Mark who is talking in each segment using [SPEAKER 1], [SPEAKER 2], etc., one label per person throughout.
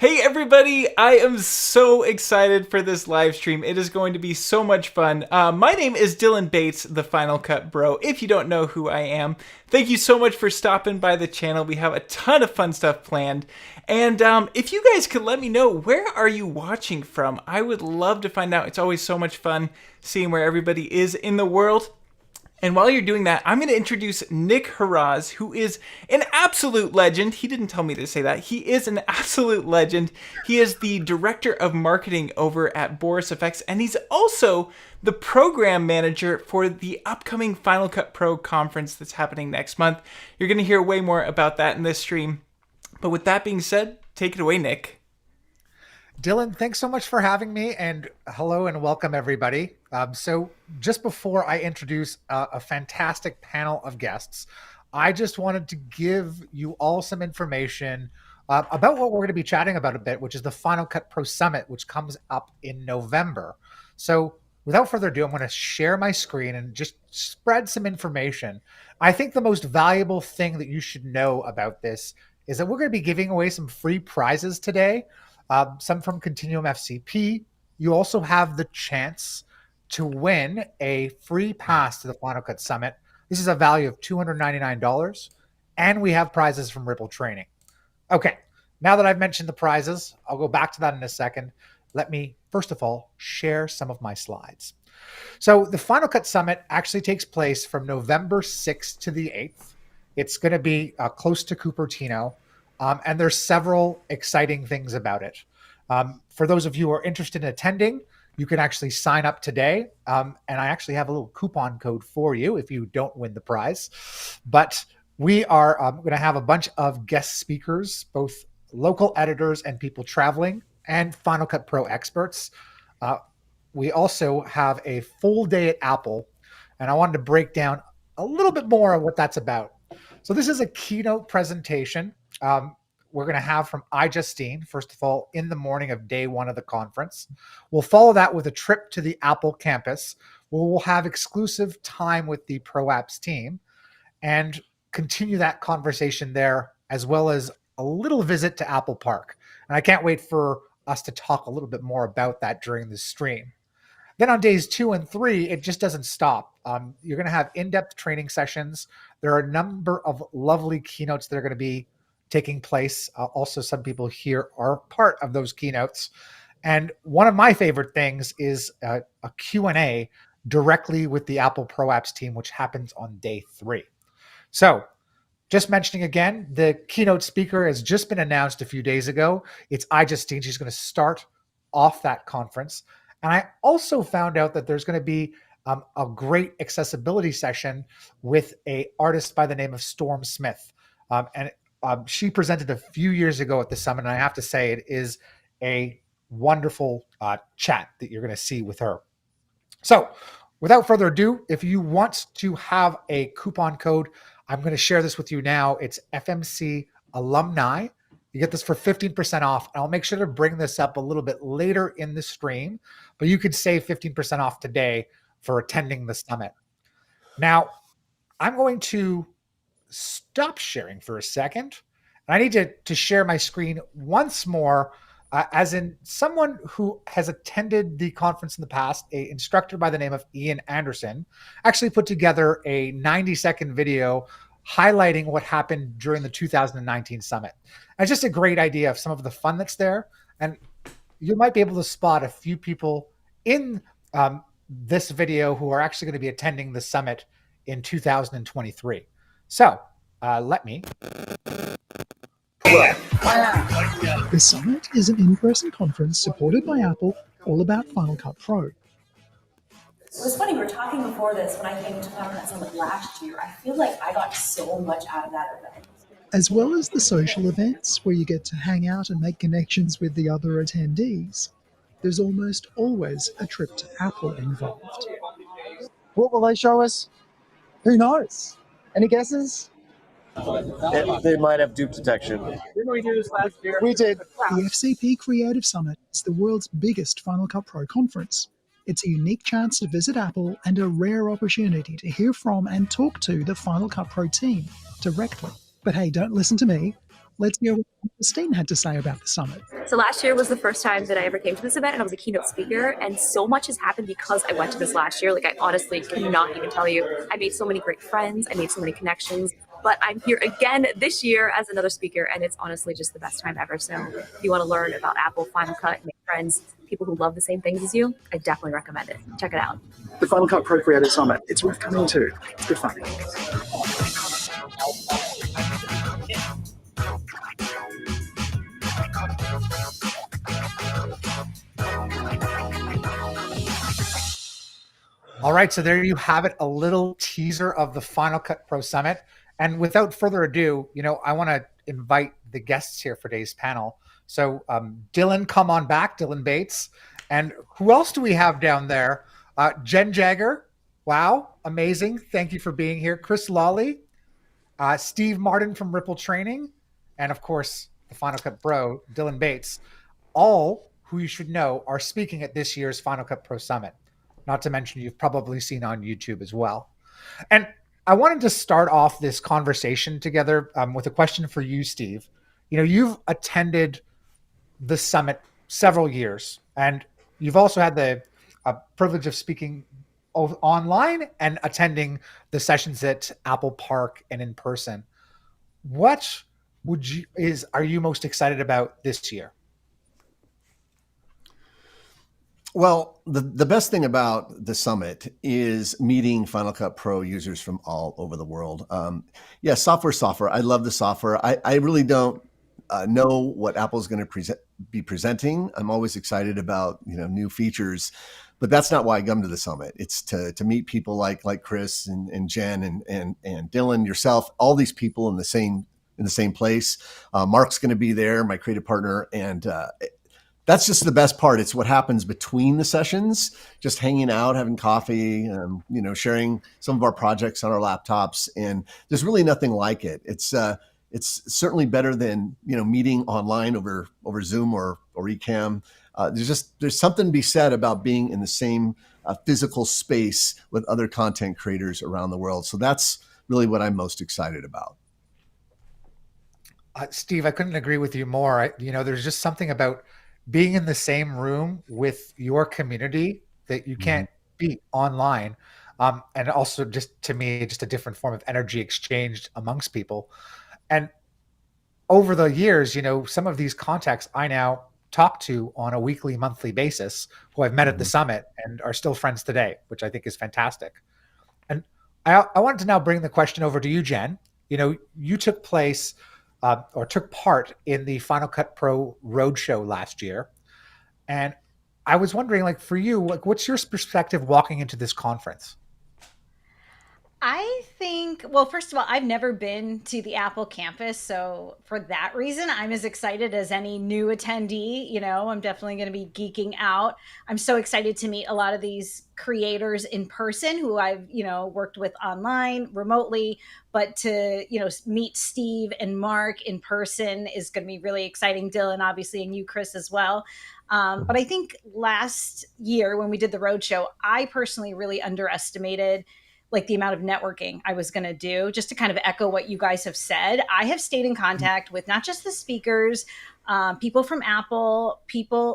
[SPEAKER 1] Hey everybody, I am so excited for this live stream. It is going to be so much fun. My name is Dylan Bates, the Final Cut Bro, if you don't know who I am. Thank you so much for stopping by the channel. We have a ton of fun stuff planned. And if you guys could let me know, where are you watching from? I would love to find out. It's always so much fun seeing where everybody is in the world. And while you're doing that, I'm going to introduce Nick Harauz, who is an absolute legend. He didn't tell me to say that. He is an absolute legend. He is the director of marketing over at Boris FX, and he's also the program manager for the upcoming Final Cut Pro conference that's happening next month. You're going to hear way more about that in this stream. But with that being said, take it away, Nick.
[SPEAKER 2] Dylan, thanks so much for having me, and hello and welcome everybody. So just before I introduce a fantastic panel of guests, I just wanted to give you all some information about what we're going to be chatting about a bit, which is the Final Cut Pro Summit, which comes up in November. So without further ado, I'm going to share my screen and just spread some information. I think the most valuable thing that you should know about this is that we're going to be giving away some free prizes today. Some from Continuum FCP. You also have the chance to win a free pass to the Final Cut Summit. This is a value of $299, and we have prizes from Ripple Training. Okay, now that I've mentioned the prizes, I'll go back to that in a second. Let me, first of all, share some of my slides. So the Final Cut Summit actually takes place from November 6th to the 8th. It's going to be close to Cupertino. And there's several exciting things about it. For those of you who are interested in attending, you can actually sign up today. And I actually have a little coupon code for you if you don't win the prize. But we are going to have a bunch of guest speakers, both local editors and people traveling, and Final Cut Pro experts. We also have a full day at Apple, and I wanted to break down a little bit more of what that's about. So this is a keynote presentation we're going to have from iJustine, first of all, in the morning of day one of the conference. We'll follow that with a trip to the Apple campus, where we'll have exclusive time with the ProApps team and continue that conversation there, as well as a little visit to Apple Park. And I can't wait for us to talk a little bit more about that during the stream. Then on days 2 and 3, it just doesn't stop. You're going to have in-depth training sessions. There are a number of lovely keynotes that are going to be taking place. Also, some people here are part of those keynotes. And one of my favorite things is a Q&A directly with the Apple ProApps team, which happens on day 3. So just mentioning again, the keynote speaker has just been announced a few days ago. It's iJustine. She's going to start off that conference. And I also found out that there's going to be a great accessibility session with an artist by the name of Storm Smith. She presented a few years ago at the summit, and I have to say it is a wonderful chat that you're going to see with her. So without further ado, if you want to have a coupon code, I'm going to share this with you now. It's FMC Alumni. You get this for 15% off. I'll make sure to bring this up a little bit later in the stream, but you could save 15% off today for attending the summit. Now, I'm going to stop sharing for a second. I need to share my screen once more, as in someone who has attended the conference in the past, an instructor by the name of Ian Anderson, actually put together a 90-second video highlighting what happened during the 2019 summit. And it's just a great idea of some of the fun that's there. And you might be able to spot a few people in this video who are actually going to be attending the summit in 2023. So let me.
[SPEAKER 3] The Summit is an in-person conference supported by Apple, all about Final Cut Pro.
[SPEAKER 4] It was funny, we were talking before this when I came to Final Cut Summit last year. I feel like I got so much out of that event.
[SPEAKER 3] As well as the social events where you get to hang out and make connections with the other attendees, there's almost always a trip to Apple involved.
[SPEAKER 5] What will they show us? Who knows? Any guesses?
[SPEAKER 6] They might have dupe detection.
[SPEAKER 5] Didn't we do this last year? We did.
[SPEAKER 3] The FCP Creative Summit is the world's biggest Final Cut Pro conference. It's a unique chance to visit Apple and a rare opportunity to hear from and talk to the Final Cut Pro team directly. But hey, don't listen to me. Let's hear what Christine had to say about the summit.
[SPEAKER 4] So last year was the first time that I ever came to this event, and I was a keynote speaker, and so much has happened because I went to this last year. Like, I honestly cannot even tell you. I made so many great friends, I made so many connections, but I'm here again this year as another speaker, and it's honestly just the best time ever. So if you want to learn about Apple, Final Cut, make friends, people who love the same things as you, I definitely recommend it. Check it out.
[SPEAKER 5] The Final Cut Pro Creative Summit. It's worth coming to. It's good fun.
[SPEAKER 2] All right, so there you have it, a little teaser of the Final Cut Pro Summit. And without further ado, I want to invite the guests here for today's panel. So Dylan, come on back, Dylan Bates. And who else do we have down there? Jenn Jager. Wow, amazing. Thank you for being here. Chris Lawley, Steve Martin from Ripple Training, and of course, the Final Cut Bro, Dylan Bates. All who you should know are speaking at this year's Final Cut Pro Summit. Not to mention you've probably seen on YouTube as well. And I wanted to start off this conversation together with a question for you, Steve. You've attended the summit several years, and you've also had the privilege of speaking online and attending the sessions at Apple Park and in person. What are you most excited about this year?
[SPEAKER 7] Well, the best thing about the summit is meeting Final Cut Pro users from all over the world. Software. I love the software. I really don't know what Apple's going to be presenting. I'm always excited about new features, but that's not why I come to the summit. It's to meet people like Chris and Jen and Dylan, yourself, all these people in the same place. Mark's going to be there, my creative partner, and that's just the best part. It's what happens between the sessions, just hanging out, having coffee, sharing some of our projects on our laptops. And there's really nothing like it. It's certainly better than, meeting online over Zoom or Ecamm. There's something to be said about being in the same physical space with other content creators around the world. So that's really what I'm most excited about.
[SPEAKER 2] Steve, I couldn't agree with you more. There's just something about being in the same room with your community that you can't beat online. And also just, to me, just a different form of energy exchanged amongst people. And over the years, some of these contacts I now talk to on a weekly, monthly basis who I've met at the summit and are still friends today, which I think is fantastic. And I wanted to now bring the question over to you, Jen. You took part in the Final Cut Pro Roadshow last year. And I was wondering, for you, what's your perspective walking into this conference?
[SPEAKER 8] I think, well, first of all, I've never been to the Apple campus. So for that reason, I'm as excited as any new attendee. I'm definitely going to be geeking out. I'm so excited to meet a lot of these creators in person who I've, worked with online, remotely, but to, meet Steve and Mark in person is going to be really exciting. Dylan, obviously, and you, Chris, as well. But I think last year when we did the roadshow, I personally really underestimated the amount of networking I was going to do. Just to kind of echo what you guys have said, I have stayed in contact with not just the speakers, people from Apple,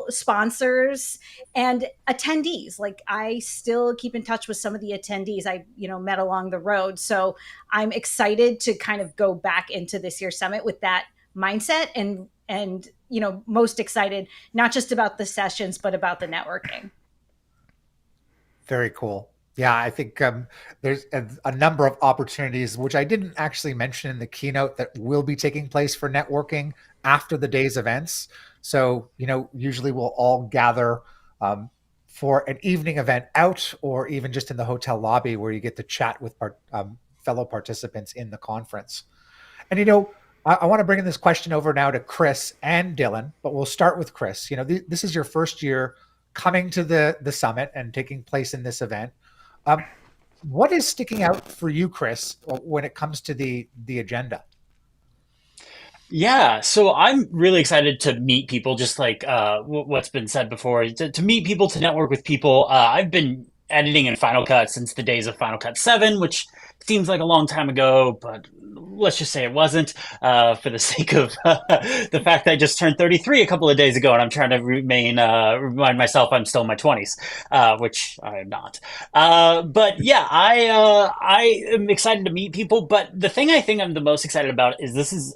[SPEAKER 8] sponsors, and attendees. I still keep in touch with some of the attendees I, met along the road. So I'm excited to kind of go back into this year's summit with that mindset and most excited, not just about the sessions, but about the networking.
[SPEAKER 2] Very cool. Yeah, I think there's a number of opportunities, which I didn't actually mention in the keynote, that will be taking place for networking after the day's events. So, usually we'll all gather for an evening event out, or even just in the hotel lobby where you get to chat with fellow participants in the conference. And, I want to bring this question over now to Chris and Dylan, but we'll start with Chris. This is your first year coming to the summit and taking place in this event. What is sticking out for you, Chris, when it comes to the agenda?
[SPEAKER 9] Yeah, so I'm really excited to meet people, just like what's been said before, to meet people, to network with people. I've been editing in Final Cut since the days of Final Cut 7, which seems like a long time ago, but let's just say it wasn't, for the sake of the fact that I just turned 33 a couple of days ago, and I'm trying to remind myself I'm still in my 20s, which I am not. But yeah, I am excited to meet people. But the thing I think I'm the most excited about is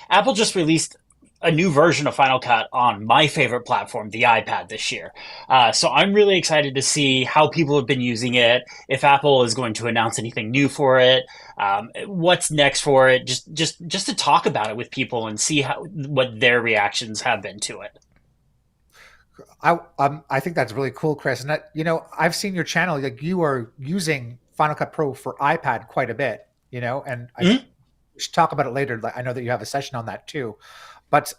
[SPEAKER 9] Apple just released a new version of Final Cut on my favorite platform, the iPad, this year. So I'm really excited to see how people have been using it, if Apple is going to announce anything new for it, what's next for it, just to talk about it with people and see what their reactions have been to it.
[SPEAKER 2] I think that's really cool, Chris. And that, I've seen your channel. Like, you are using Final Cut Pro for iPad quite a bit. And we should talk about it later. I know that you have a session on that too. But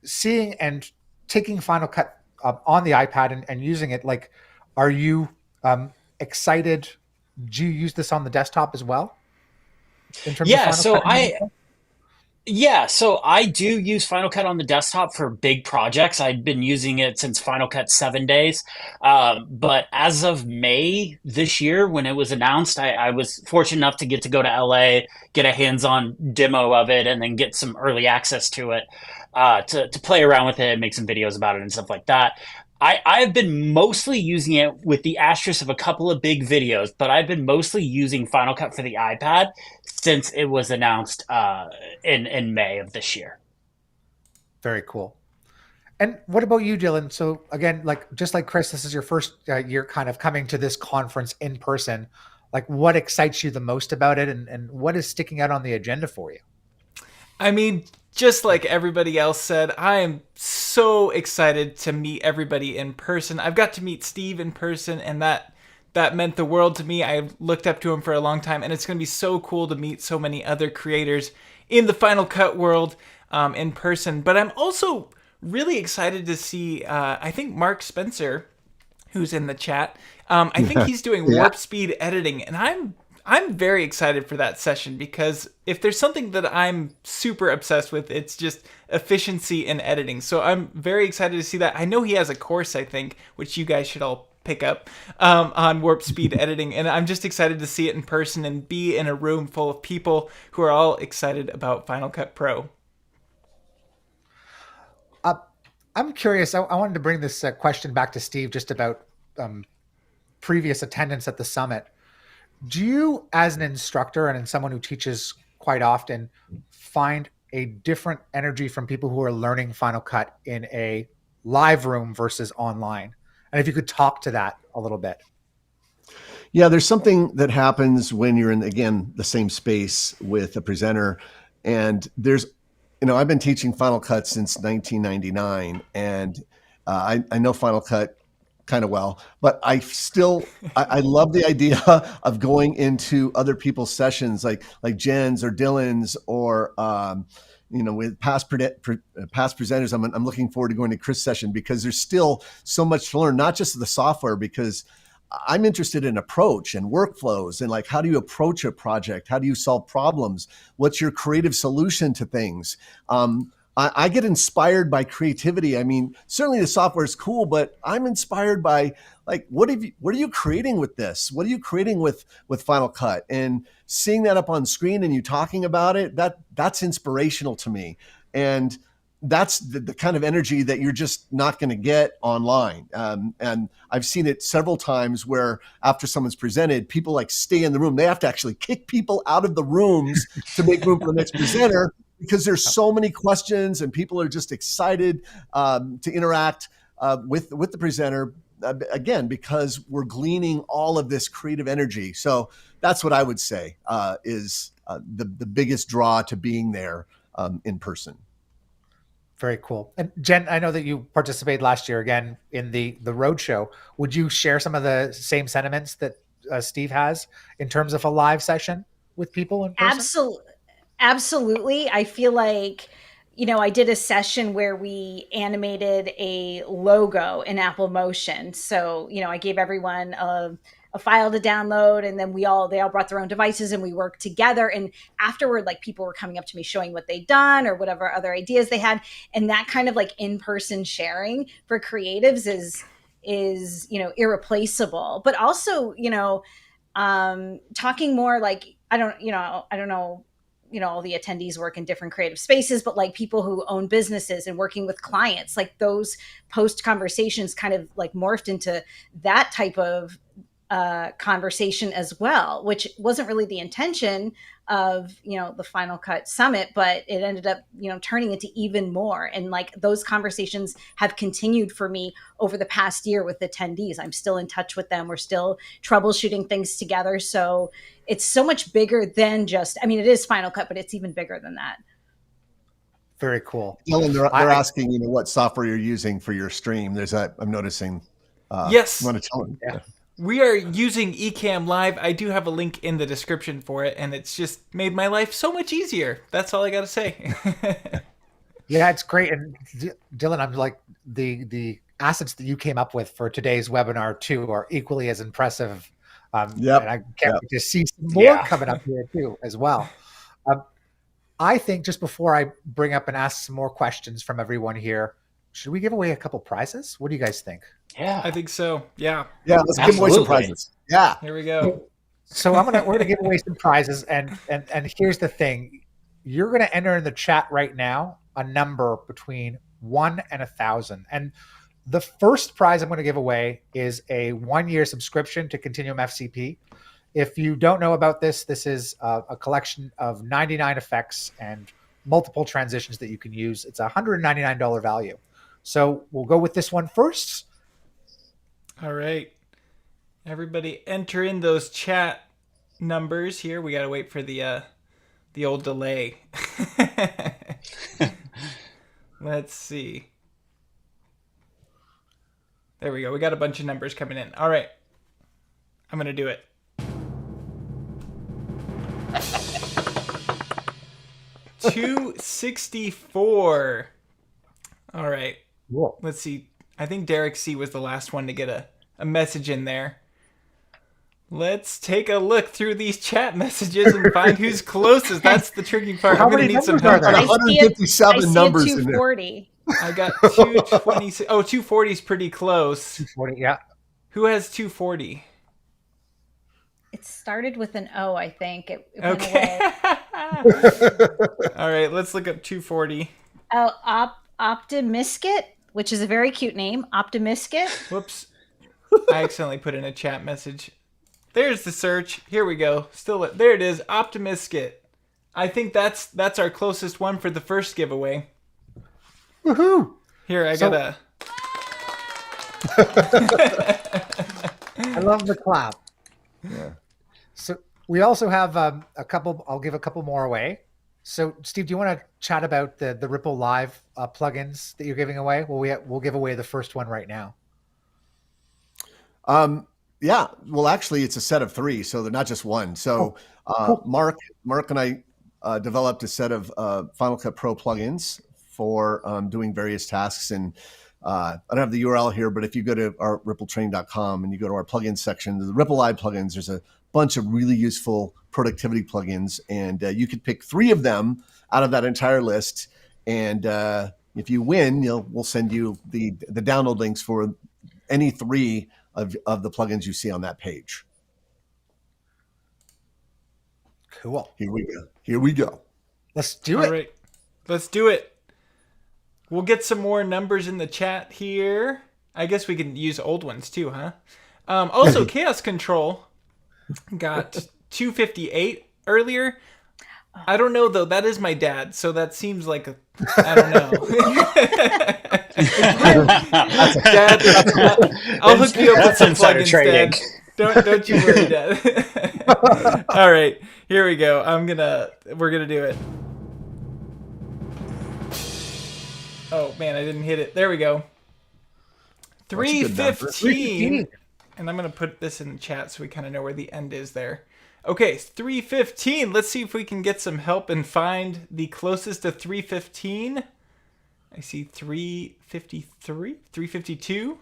[SPEAKER 2] seeing and taking Final Cut on the iPad and using it, like, are you excited? Do you use this on the desktop as well? In terms of Final Cut?
[SPEAKER 9] So I do use Final Cut on the desktop for big projects. I've been using it since Final Cut 7 days. But as of May this year, when it was announced, I was fortunate enough to get to go to LA, get a hands-on demo of it, and then get some early access to it, to play around with it, make some videos about it and stuff like that. I've been mostly using it with the asterisk of a couple of big videos, but I've been mostly using Final Cut for the iPad since it was announced in May of this year.
[SPEAKER 2] Very cool. And what about you, Dylan? So again, just like Chris, this is your first year kind of coming to this conference in person. Like, what excites you the most about it, and what is sticking out on the agenda for you?
[SPEAKER 1] I mean, just like everybody else said, I am so excited to meet everybody in person. I've got to meet Steve in person, and that meant the world to me. I've looked up to him for a long time, and it's going to be so cool to meet so many other creators in the Final Cut world in person. But I'm also really excited to see, I think Mark Spencer, who's in the chat, I think he's doing warp speed editing, and I'm very excited for that session, because if there's something that I'm super obsessed with, it's just efficiency in editing. So I'm very excited to see that. I know he has a course, I think, which you guys should all pick up, on warp speed editing. And I'm just excited to see it in person and be in a room full of people who are all excited about Final Cut Pro.
[SPEAKER 2] I'm curious. I wanted to bring this question back to Steve, just about previous attendance at the summit. Do you, as an instructor and someone who teaches quite often, find a different energy from people who are learning Final Cut in a live room versus online? And if you could talk to that a little bit.
[SPEAKER 7] Yeah, there's something that happens when you're in, again, the same space with a presenter. And there's, I've been teaching Final Cut since 1999, and I know Final Cut kind of well, but I love the idea of going into other people's sessions, like Jenn's or Dylan's, or with past presenters. I'm looking forward to going to Chris' session, because there's still so much to learn, not just the software, because I'm interested in approach and workflows, and like, how do you approach a project? How do you solve problems? What's your creative solution to things? I get inspired by creativity. I mean, certainly the software is cool, but I'm inspired by, like, what are you creating with this? What are you creating with Final Cut? And seeing that up on screen and you talking about it, that's inspirational to me. And that's the kind of energy that you're just not going to get online. And I've seen it several times where after someone's presented, people like stay in the room. They have to actually kick people out of the rooms to make room for the next presenter, because there's so many questions and people are just excited to interact with the presenter, again, because we're gleaning all of this creative energy. So that's what I would say is the biggest draw to being there in person.
[SPEAKER 2] Very cool. And Jenn, I know that you participated last year again in the roadshow. Would you share some of the same sentiments that Steve has in terms of a live session with people in person?
[SPEAKER 8] Absolutely. I feel like, I did a session where we animated a logo in Apple Motion. So, I gave everyone a file to download, and then they all brought their own devices and we worked together. And afterward, like, people were coming up to me showing what they'd done or whatever other ideas they had. And that kind of like in-person sharing for creatives is irreplaceable. But also, talking more like I don't know, all the attendees work in different creative spaces, but like people who own businesses and working with clients, like those post conversations kind of like morphed into that type of conversation as well, which wasn't really the intention of, the Final Cut Summit, but it ended up, turning into even more. And like those conversations have continued for me over the past year with attendees. I'm still in touch with them. We're still troubleshooting things together. So it's so much bigger than just, it is Final Cut, but it's even bigger than that.
[SPEAKER 2] Very cool.
[SPEAKER 7] Dylan, they're asking, what software you're using for your stream. I'm noticing.
[SPEAKER 1] Yes.
[SPEAKER 7] You want to tell them?
[SPEAKER 2] Yeah.
[SPEAKER 1] We are using Ecamm Live. I do have a link in the description for it, and it's just made my life so much easier. That's all I got to say.
[SPEAKER 2] Yeah, it's great. And Dylan, I'm like, the assets that you came up with for today's webinar too are equally as impressive. And I can't wait to see some more coming up here too as well. I think just before I bring up and ask some more questions from everyone here, should we give away a couple prizes? What do you guys think?
[SPEAKER 9] Yeah,
[SPEAKER 1] I think so. Yeah.
[SPEAKER 7] Yeah, let's give away some prizes. Yeah.
[SPEAKER 1] Here we go.
[SPEAKER 2] So we're gonna give away some prizes, and here's the thing: you're gonna enter in the chat right now a number between 1 and 1,000, and the first prize I'm going to give away is a 1-year subscription to Continuum FCP. If you don't know about this, this is a collection of 99 effects and multiple transitions that you can use. It's a $199 value. So we'll go with this one first.
[SPEAKER 1] All right. Everybody enter in those chat numbers here. We got to wait for the old delay. Let's see. There we go. We got a bunch of numbers coming in. All right. I'm going to do it. $264. All right.
[SPEAKER 2] Whoa.
[SPEAKER 1] Let's see. I think Derek C was the last one to get a message in there. Let's take a look through these chat messages and find who's closest. That's the tricky part. I'm going to need some help.
[SPEAKER 7] 157 numbers in there.
[SPEAKER 8] 240.
[SPEAKER 1] I got 220. Oh, 240 is pretty close.
[SPEAKER 2] 240, yeah.
[SPEAKER 1] Who has 240?
[SPEAKER 8] It started with an O, I think. It went
[SPEAKER 1] Okay.
[SPEAKER 8] away.
[SPEAKER 1] All right, let's look up 240.
[SPEAKER 8] Oh, Optimisket, which is a very cute name. Optimisket.
[SPEAKER 1] Whoops. I accidentally put in a chat message. There's the search. Here we go. There it is. Optimisket. I think that's our closest one for the first giveaway.
[SPEAKER 2] Woohoo!
[SPEAKER 1] Here, I got a...
[SPEAKER 2] I love the clap.
[SPEAKER 7] Yeah.
[SPEAKER 2] So we also have a couple. I'll give a couple more away. So Steve, do you want to chat about the Ripple Live plugins that you're giving away? We'll give away the first one right now.
[SPEAKER 7] Yeah. Well, actually, it's a set of 3, so they're not just one. So
[SPEAKER 2] cool.
[SPEAKER 7] Mark and I developed a set of Final Cut Pro plugins for doing various tasks. And I don't have the URL here, but if you go to our rippletraining.com and you go to our plugins section, the Ripple Live plugins, there's a bunch of really useful productivity plugins. And you could pick 3 of them out of that entire list. And if you win, we'll send you the download links for any 3 of the plugins you see on that page.
[SPEAKER 2] Cool.
[SPEAKER 7] Here we go.
[SPEAKER 2] Let's do it.
[SPEAKER 1] All right. Let's do it. We'll get some more numbers in the chat here. I guess we can use old ones too, huh? Also, Chaos Control got 258 earlier. I don't know, though. That is my dad, so that seems like I don't know. Dad, I'll hook you up with some plugins, Dad. Don't you worry, Dad. All right, here we go. We're gonna do it. Oh man, I didn't hit it. There we go. 315. And I'm gonna put this in the chat so we kind of know where the end is there. Okay, 315. Let's see if we can get some help and find the closest to 315. I see 353, 352.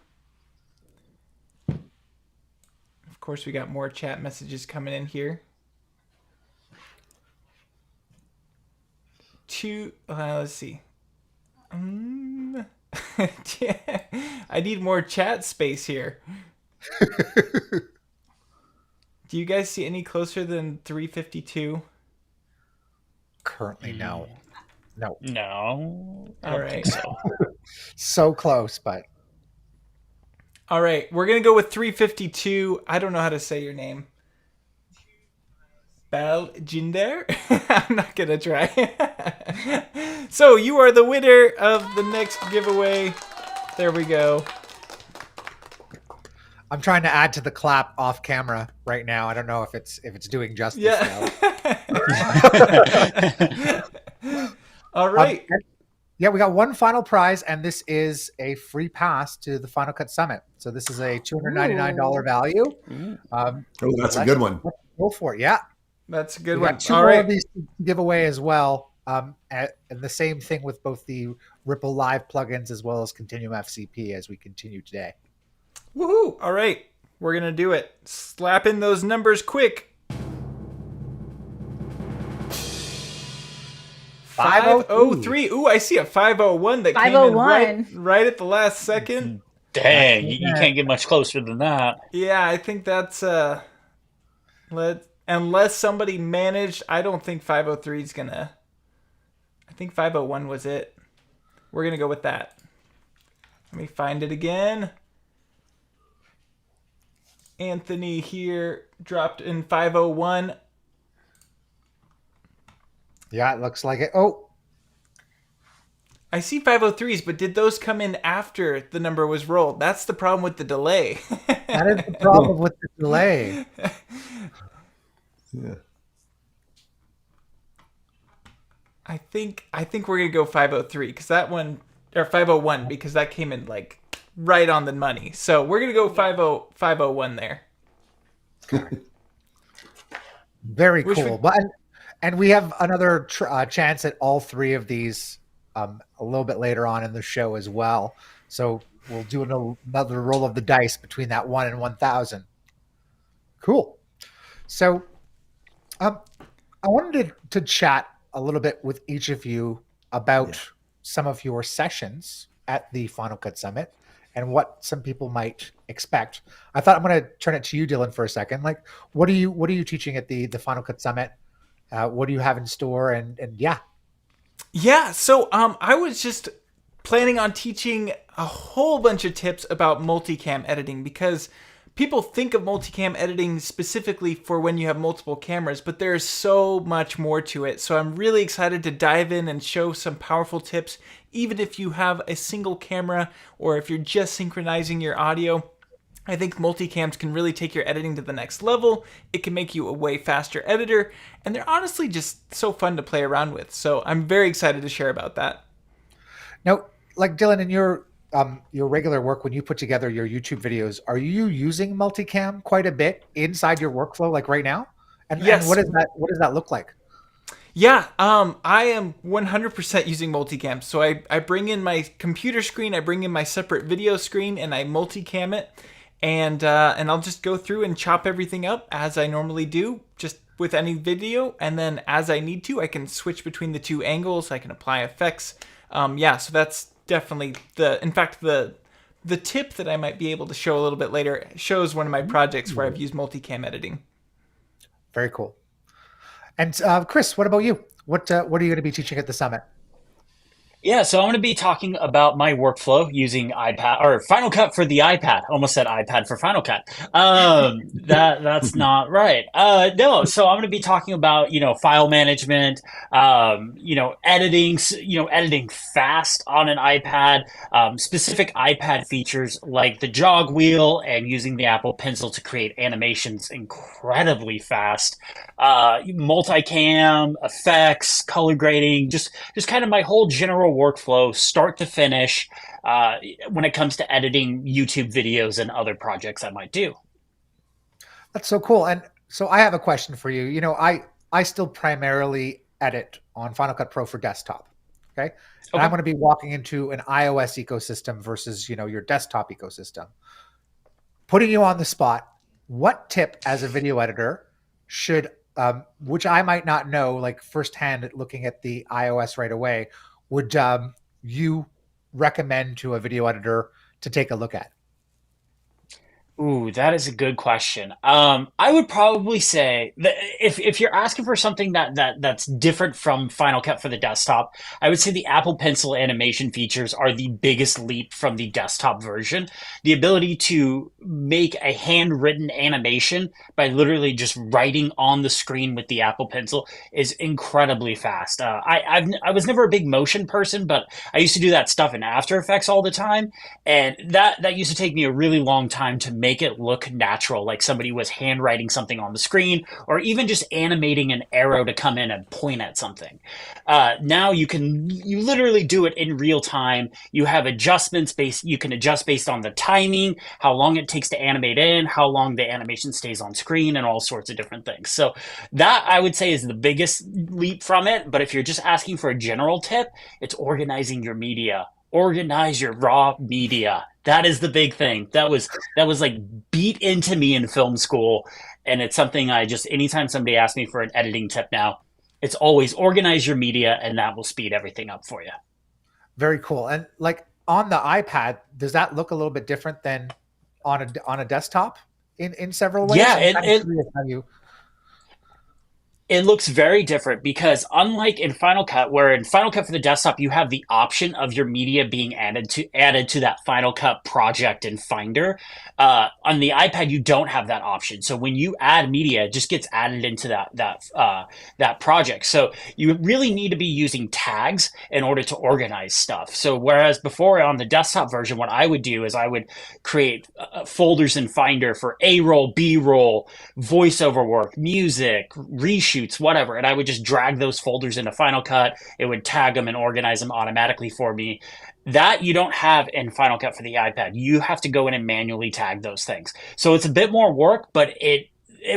[SPEAKER 1] Of course, we got more chat messages coming in here. Let's see. I need more chat space here. Do Do you guys see any closer than 352?
[SPEAKER 2] Currently, no. No.
[SPEAKER 9] No, I
[SPEAKER 1] All
[SPEAKER 9] don't
[SPEAKER 1] right.
[SPEAKER 9] think so.
[SPEAKER 2] So close, but
[SPEAKER 1] All right, we're gonna go with 352. I don't know how to say your name. Baljinder? I'm not gonna try. So you are the winner of the next giveaway. There we go.
[SPEAKER 2] I'm trying to add to the clap off camera right now. I don't know if it's doing justice.
[SPEAKER 1] Yeah.
[SPEAKER 2] Now.
[SPEAKER 1] All right.
[SPEAKER 2] Yeah, we got one final prize, and this is a free pass to the Final Cut Summit. So this is a $299 value.
[SPEAKER 7] Oh, that's a good one.
[SPEAKER 2] Let's go for it. Yeah.
[SPEAKER 1] That's a good
[SPEAKER 2] We
[SPEAKER 1] one.
[SPEAKER 2] got two
[SPEAKER 1] All
[SPEAKER 2] more
[SPEAKER 1] right.
[SPEAKER 2] of these to give away as well. And the same thing with both the Ripple Live plugins as well as Continuum FCP as we continue today.
[SPEAKER 1] Woohoo! All right, we're gonna do it. Slap in those numbers quick. 503. Ooh, I see a 501 that came in
[SPEAKER 8] 501.
[SPEAKER 1] right at the last second.
[SPEAKER 9] Dang, you can't get much closer than that.
[SPEAKER 1] Yeah, I think that's unless somebody managed. I don't think 503 is gonna. I think 501 was it. We're gonna go with that. Let me find it again. Anthony here dropped in 501.
[SPEAKER 2] Yeah, it looks like it. Oh,
[SPEAKER 1] I see 503s, but did those come in after the number was rolled? That's the problem with the delay.
[SPEAKER 2] that is the problem with the delay.
[SPEAKER 7] Yeah.
[SPEAKER 1] I think we're gonna go 503 because that one, or 501 because that came in like right on the money. So we're gonna go 501 there.
[SPEAKER 2] Very cool. And we have another chance at all three of these a little bit later on in the show as well. So we'll do another roll of the dice between that 1 and 1,000. Cool. So I wanted to chat a little bit with each of you about some of your sessions at the Final Cut Summit and what some people might expect. I thought I'm going to turn it to you, Dylan, for a second. Like, what are you teaching at the Final Cut Summit? What do you have in store? And yeah.
[SPEAKER 1] Yeah, so I was just planning on teaching a whole bunch of tips about multicam editing because people think of multicam editing specifically for when you have multiple cameras, but there's so much more to it. So I'm really excited to dive in and show some powerful tips, even if you have a single camera or if you're just synchronizing your audio. I think multicams can really take your editing to the next level. It can make you a way faster editor, and they're honestly just so fun to play around with. So I'm very excited to share about that.
[SPEAKER 2] Now, like Dylan, in your regular work, when you put together your YouTube videos, are you using multicam quite a bit inside your workflow, like right now? And,
[SPEAKER 1] yes.
[SPEAKER 2] And what does that look like?
[SPEAKER 1] Yeah, I am 100% using multicam. So I bring in my computer screen, I bring in my separate video screen, and I multicam it. And I'll just go through and chop everything up as I normally do, just with any video. And then as I need to, I can switch between the two angles. I can apply effects. So that's definitely the tip that I might be able to show a little bit later shows one of my projects where I've used multicam editing.
[SPEAKER 2] Very cool. And Chris, what about you? What are you going to be teaching at the summit?
[SPEAKER 9] Yeah, so I'm going to be talking about my workflow using iPad or Final Cut for the iPad. Almost said iPad for Final Cut. That's not right. No, so I'm going to be talking about file management, editing, editing fast on an iPad, specific iPad features like the jog wheel and using the Apple Pencil to create animations incredibly fast. Multicam, effects, color grading, just kind of my whole general workflow, start to finish, when it comes to editing YouTube videos and other projects I might do.
[SPEAKER 2] That's so cool. And so I have a question for you. I still primarily edit on Final Cut Pro for desktop. Okay. And I'm going to be walking into an iOS ecosystem versus, your desktop ecosystem. Putting you on the spot, what tip as a video editor should, which I might not know, like firsthand looking at the iOS right away, would you recommend to a video editor to take a look at?
[SPEAKER 9] Ooh, that is a good question. I would probably say that if you're asking for something that's different from Final Cut for the desktop, I would say the Apple Pencil animation features are the biggest leap from the desktop version. The ability to make a handwritten animation by literally just writing on the screen with the Apple Pencil is incredibly fast. I was never a big motion person, but I used to do that stuff in After Effects all the time, and that used to take me a really long time to make it look natural, like somebody was handwriting something on the screen, or even just animating an arrow to come in and point at something. Now you literally do it in real time. You have adjustments based. You can adjust based on the timing, how long it takes to animate in, how long the animation stays on screen, and all sorts of different things. So that I would say is the biggest leap from it. But if you're just asking for a general tip, it's organizing your media. Organize your raw media. That is the big thing. That was like beat into me in film school, and it's something I just anytime somebody asks me for an editing tip now, it's always organize your media, and that will speed everything up for you.
[SPEAKER 2] Very cool. And like on the iPad, does that look a little bit different than on a desktop in several ways?
[SPEAKER 9] Yeah,
[SPEAKER 2] I'm kind of curious how you.
[SPEAKER 9] it looks very different because unlike in Final Cut, where in Final Cut for the desktop you have the option of your media being added to that Final Cut project in Finder, on the iPad you don't have that option. So when you add media, it just gets added into that project. So you really need to be using tags in order to organize stuff. So whereas before on the desktop version, what I would do is I would create folders in Finder for A roll, B roll, voiceover work, music, reshoots, whatever. And I would just drag those folders into Final Cut. It would tag them and organize them automatically for me. That you don't have in Final Cut for the iPad. You have to go in and manually tag those things. So it's a bit more work, but it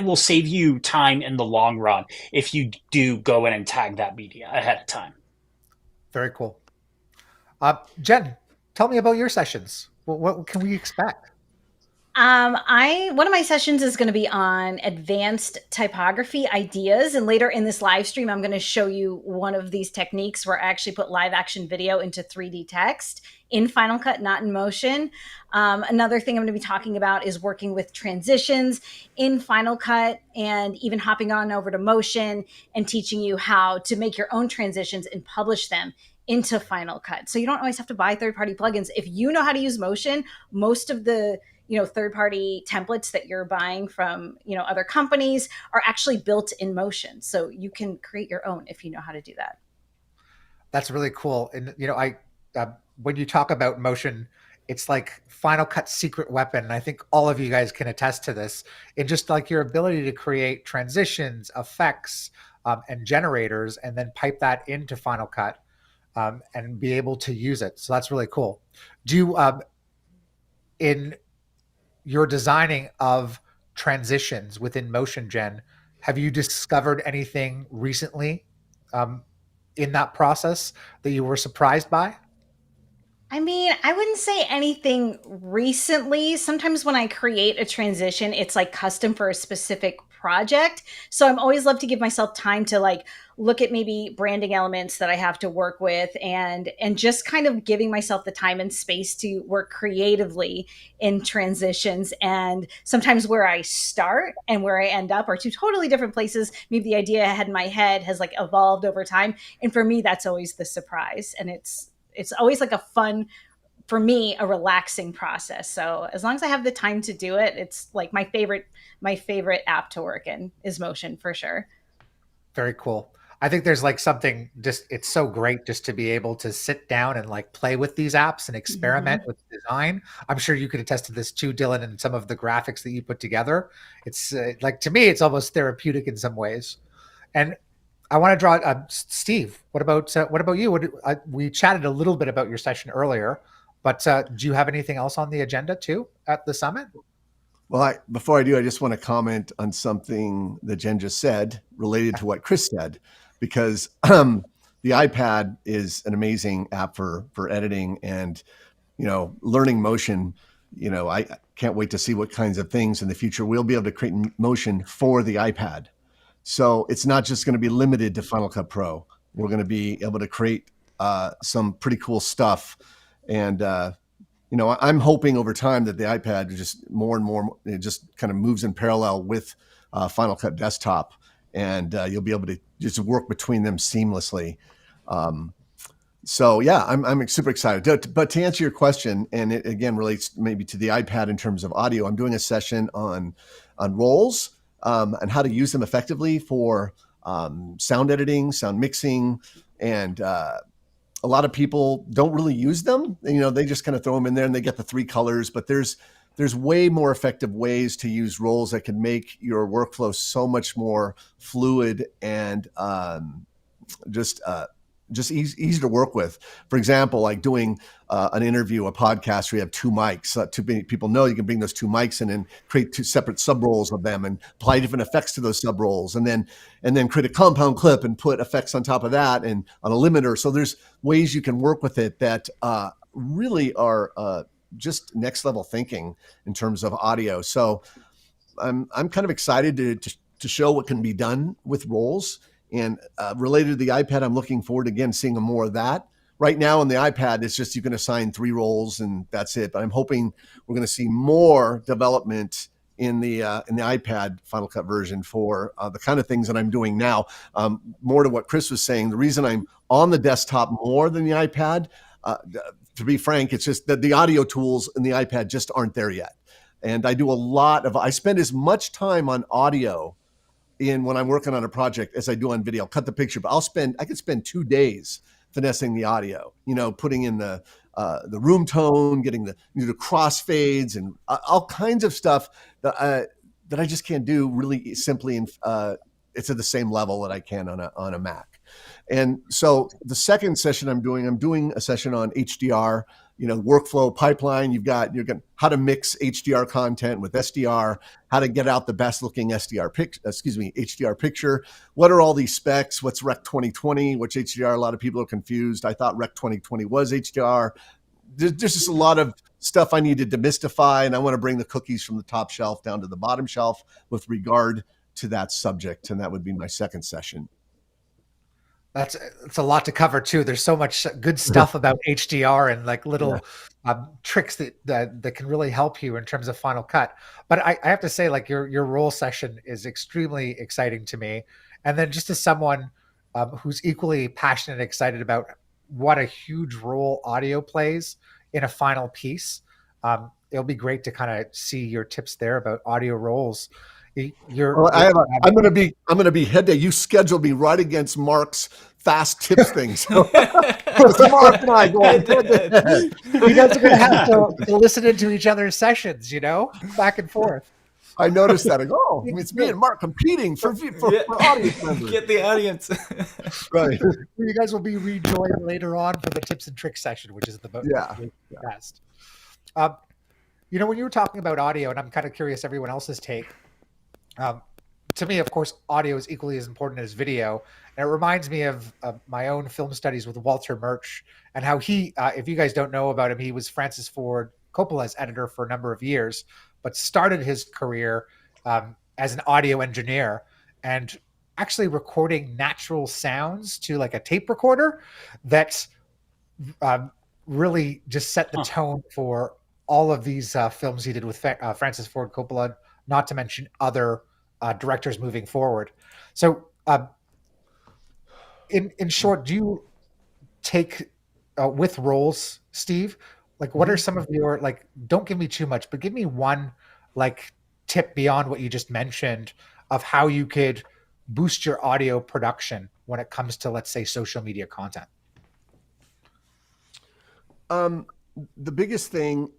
[SPEAKER 9] will save you time in the long run if you do go in and tag that media ahead of time.
[SPEAKER 2] Very cool. Jenn, tell me about your sessions. What can we expect?
[SPEAKER 8] I one of my sessions is going to be on advanced typography ideas, and later in this live stream, I'm going to show you one of these techniques where I actually put live action video into 3D text in Final Cut, not in Motion. Another thing I'm going to be talking about is working with transitions in Final Cut, and even hopping on over to Motion and teaching you how to make your own transitions and publish them into Final Cut. So you don't always have to buy third-party plugins. If you know how to use Motion, most of the third-party templates that you're buying from, other companies are actually built in Motion. So you can create your own if you know how to do that.
[SPEAKER 2] That's really cool. And, when you talk about Motion, it's like Final Cut's secret weapon. And I think all of you guys can attest to this, in just like your ability to create transitions, effects, and generators, and then pipe that into Final Cut, and be able to use it. So that's really cool. Do you, in your designing of transitions within Motion, Jenn, have you discovered anything recently in that process that you were surprised by?
[SPEAKER 8] I mean, I wouldn't say anything recently. Sometimes when I create a transition, it's like custom for a specific project. So I'm always love to give myself time to like look at maybe branding elements that I have to work with, and just kind of giving myself the time and space to work creatively in transitions. And sometimes where I start and where I end up are two totally different places. Maybe the idea I had in my head has like evolved over time. And for me, that's always the surprise. And it's always like a fun, for me, a relaxing process. So as long as I have the time to do it, it's like my favorite app to work in is Motion for sure.
[SPEAKER 2] Very cool. I think there's like something it's so great just to be able to sit down and like play with these apps and experiment with design. I'm sure you could attest to this too, Dylan, and some of the graphics that you put together. It's like, to me, it's almost therapeutic in some ways. And I want to draw Steve. What about you? We chatted a little bit about your session earlier, but do you have anything else on the agenda too at the summit?
[SPEAKER 7] Well, before I do, I just want to comment on something that Jenn just said related to what Chris said, because the iPad is an amazing app for editing and, learning Motion. I can't wait to see what kinds of things in the future we'll be able to create in Motion for the iPad. So it's not just going to be limited to Final Cut Pro. We're going to be able to create some pretty cool stuff. And I'm hoping over time that the iPad just more and more, it just kind of moves in parallel with Final Cut Desktop, and you'll be able to just work between them seamlessly. So yeah, I'm super excited. But to answer your question, and it again relates maybe to the iPad in terms of audio, I'm doing a session on roles and how to use them effectively for sound editing, sound mixing, and a lot of people don't really use them. They just kind of throw them in there and they get the 3 colors. But there's way more effective ways to use roles that can make your workflow so much more fluid and just easy to work with. For example, like doing an interview, a podcast where you have 2 mics. To people know, you can bring those 2 mics in and create 2 separate sub roles of them and apply different effects to those sub roles, and then create a compound clip and put effects on top of that and on a limiter. So there's ways you can work with it that really are just next level thinking in terms of audio. So I'm kind of excited to show what can be done with roles. And related to the iPad, I'm looking forward to, again, seeing more of that. Right now on the iPad, it's just you can assign 3 roles and that's it. But I'm hoping we're going to see more development in the iPad Final Cut version for the kind of things that I'm doing now. More to what Chris was saying, the reason I'm on the desktop more than the iPad, to be frank, it's just that the audio tools in the iPad just aren't there yet. And I spend as much time on audio when I'm working on a project as I do on video. I'll cut the picture, but I could spend 2 days finessing the audio, putting in the room tone, getting the crossfades and all kinds of stuff that I just can't do really simply. It's at the same level that I can on a Mac. And so the second session I'm doing a session on HDR, workflow pipeline. You've got how to mix HDR content with SDR, how to get out the best looking HDR picture. What are all these specs? What's Rec 2020? Which HDR? A lot of people are confused. I thought Rec 2020 was HDR. There's just a lot of stuff I need to demystify, and I want to bring the cookies from the top shelf down to the bottom shelf with regard to that subject. And that would be my second session.
[SPEAKER 2] It's a lot to cover too. There's so much good stuff about HDR and like little tricks that can really help you in terms of Final Cut. But I have to say, like your role session is extremely exciting to me. And then just as someone who's equally passionate and excited about what a huge role audio plays in a final piece, it'll be great to kind of see your tips there about audio roles. I'm going to be head day. You scheduled me right against Mark's fast tips thing. So Mark and I going head to head. You guys are going to have to listen into each other's sessions, back and forth.
[SPEAKER 7] I noticed that. It's me and Mark competing for audience members.
[SPEAKER 1] Get the audience.
[SPEAKER 7] Right.
[SPEAKER 2] You guys will be rejoined later on for the tips and tricks session, which is the best. When you were talking about audio, and I'm kind of curious everyone else's take. To me, of course, audio is equally as important as video. And it reminds me of my own film studies with Walter Murch and how he, if you guys don't know about him, he was Francis Ford Coppola's editor for a number of years, but started his career as an audio engineer and actually recording natural sounds to like a tape recorder that really just set the tone for all of these films he did with Francis Ford Coppola, not to mention other directors moving forward. So in short, do you take with roles, Steve, like what are some of your, like, don't give me too much, but give me one like tip beyond what you just mentioned of how you could boost your audio production when it comes to, let's say, social media content?
[SPEAKER 7] The biggest thing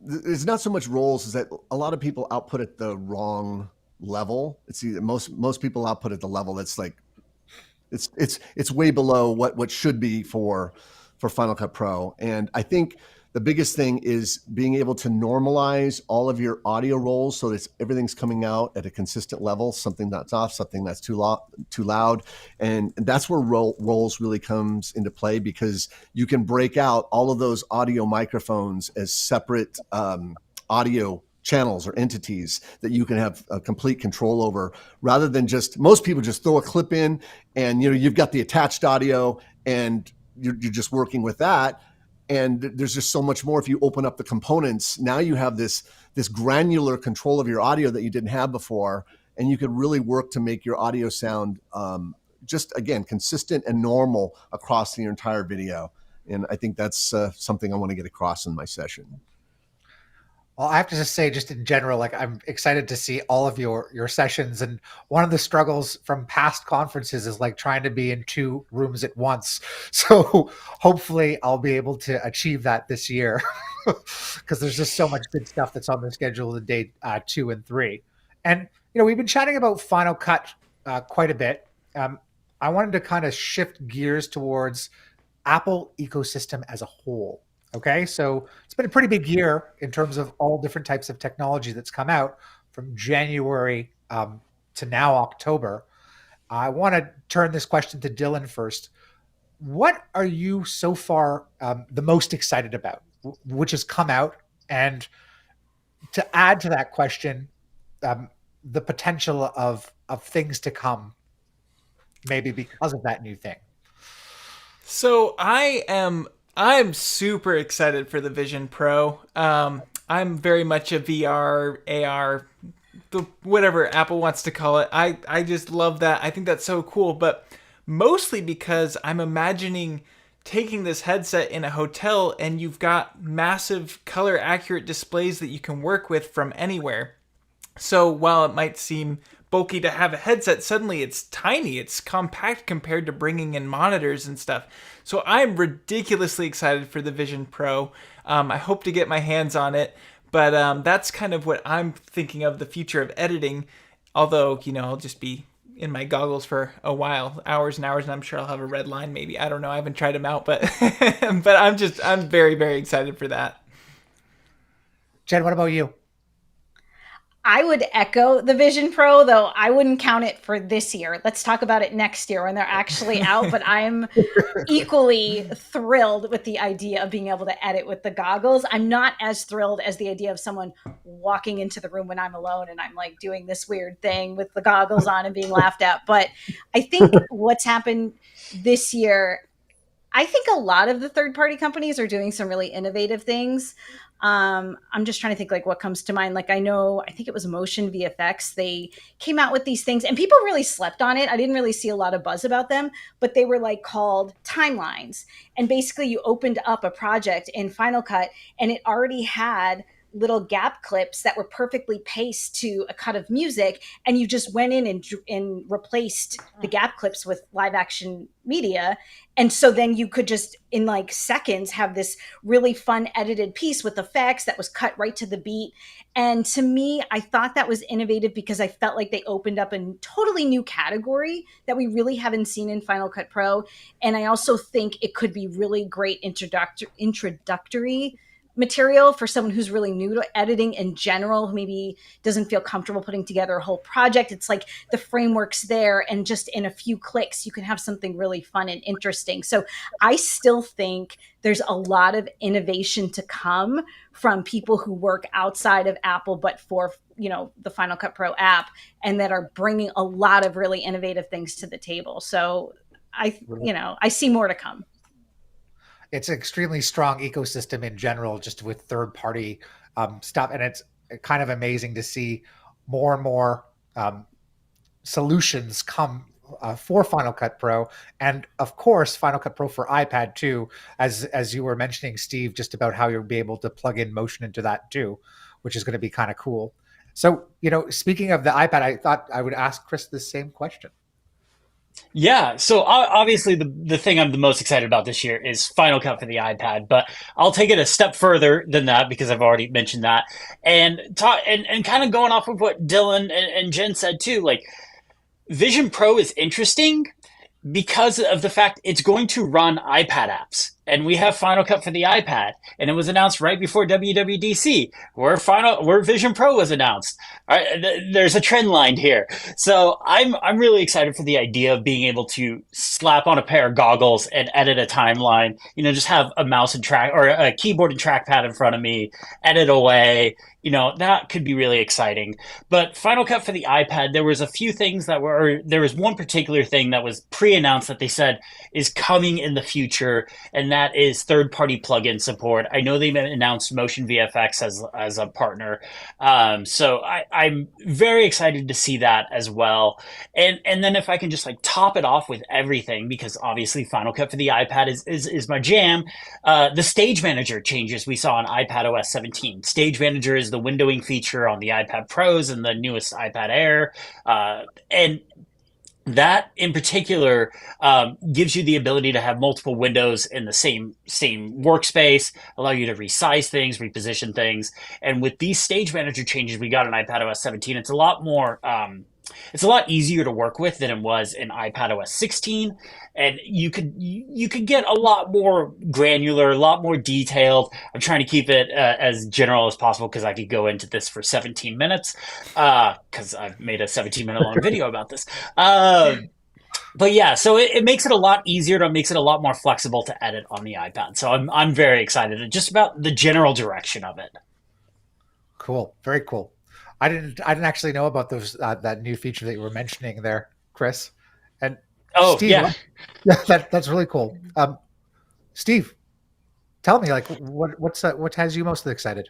[SPEAKER 7] is not so much roles, is that a lot of people output at the wrong level. It's either most people output at the level that's like it's way below what should be for Final Cut Pro. And I think the biggest thing is being able to normalize all of your audio roles so that everything's coming out at a consistent level, something that's off, something that's too loud. And that's where roles really comes into play, because you can break out all of those audio microphones as separate audio channels or entities that you can have complete control over, rather than most people just throw a clip in and you've got the attached audio and you're just working with that. And there's just so much more. If you open up the components, now you have this granular control of your audio that you didn't have before, and you could really work to make your audio sound just, again, consistent and normal across the entire video. And I think that's something I want to get across in my session.
[SPEAKER 2] Well, I have to just say, just in general, like, I'm excited to see all of your sessions. And one of the struggles from past conferences is like trying to be in 2 rooms at once. So hopefully I'll be able to achieve that this year, because there's just so much good stuff that's on the schedule in day 2 and 3. And, we've been chatting about Final Cut quite a bit. I wanted to kind of shift gears towards Apple ecosystem as a whole. Okay, so it's been a pretty big year in terms of all different types of technology that's come out from January to now October. I want to turn this question to Dylan first. What are you so far the most excited about, which has come out? And to add to that question, the potential of things to come, maybe because of that new thing.
[SPEAKER 1] So I'm super excited for the Vision Pro. I'm very much a VR, AR, whatever Apple wants to call it. I just love that. I think that's so cool, but mostly because I'm imagining taking this headset in a hotel and you've got massive color accurate displays that you can work with from anywhere. So while it might seem bulky to have a headset, suddenly it's tiny, it's compact compared to bringing in monitors and stuff. So I'm ridiculously excited for the Vision Pro. I hope to get my hands on it, but that's kind of what I'm thinking of the future of editing. Although, I'll just be in my goggles for a while, hours and hours, and I'm sure I'll have a red line maybe. I don't know. I haven't tried them out, but but I'm very, very excited for that.
[SPEAKER 2] Jen, what about you?
[SPEAKER 8] I would echo the Vision Pro, though I wouldn't count it for this year. Let's talk about it next year when they're actually out. But I'm equally thrilled with the idea of being able to edit with the goggles. I'm not as thrilled as the idea of someone walking into the room when I'm alone and I'm like doing this weird thing with the goggles on and being laughed at. But I think what's happened this year, I think a lot of the third-party companies are doing some really innovative things. I'm just trying to think like what comes to mind. Like I think it was Motion VFX. They came out with these things and people really slept on it. I didn't really see a lot of buzz about them, but they were like called timelines. And basically you opened up a project in Final Cut and it already had little gap clips that were perfectly paced to a cut of music, and you just went in and replaced the gap clips with live action media. And so then you could just in like seconds have this really fun edited piece with effects that was cut right to the beat. And to me, I thought that was innovative because I felt like they opened up a totally new category that we really haven't seen in Final Cut Pro. And I also think it could be really great introductory material for someone who's really new to editing in general, who maybe doesn't feel comfortable putting together a whole project. It's like the framework's there, and just in a few clicks, you can have something really fun and interesting. So I still think there's a lot of innovation to come from people who work outside of Apple, but for, the Final Cut Pro app, and that are bringing a lot of really innovative things to the table. So I see more to come.
[SPEAKER 2] It's an extremely strong ecosystem in general, just with third-party stuff. And it's kind of amazing to see more and more solutions come for Final Cut Pro. And of course, Final Cut Pro for iPad too, as you were mentioning, Steve, just about how you'll be able to plug in Motion into that too, which is going to be kind of cool. So, speaking of the iPad, I thought I would ask Chris the same question.
[SPEAKER 9] Yeah, so obviously the thing I'm the most excited about this year is Final Cut for the iPad, but I'll take it a step further than that because I've already mentioned that, and kind of going off of what Dylan and Jen said too. Like, Vision Pro is interesting because of the fact it's going to run iPad apps. And we have Final Cut for the iPad, and it was announced right before WWDC, where Vision Pro was announced. All right, there's a trend line here, so I'm really excited for the idea of being able to slap on a pair of goggles and edit a timeline. Just have a mouse and track or a keyboard and trackpad in front of me, edit away. That could be really exciting. But Final Cut for the iPad, there was a few things there was one particular thing that was pre-announced that they said is coming in the future, and that is third-party plugin support. I know they announced Motion VFX as a partner, so I'm very excited to see that as well. And then if I can just like top it off with everything, because obviously Final Cut for the iPad is my jam. The Stage Manager changes we saw on iPadOS 17. Stage Manager is the windowing feature on the iPad Pros and the newest iPad Air, and that in particular gives you the ability to have multiple windows in the same workspace, allow you to resize things, reposition things. And with these Stage Manager changes we got in iPadOS 17, it's a lot more it's a lot easier to work with than it was in iPadOS 16, and you could get a lot more granular, a lot more detailed. I'm trying to keep it as general as possible because I could go into this for 17 minutes because I've made a 17-minute long video about this. But yeah, so it makes it a lot easier, it makes it a lot more flexible to edit on the iPad. So I'm very excited just about the general direction of it.
[SPEAKER 2] Cool, very cool. I didn't actually know about those that new feature that you were mentioning there, Chris. And Steve,
[SPEAKER 9] yeah,
[SPEAKER 2] that's really cool. Steve, tell me, like, what has you most excited?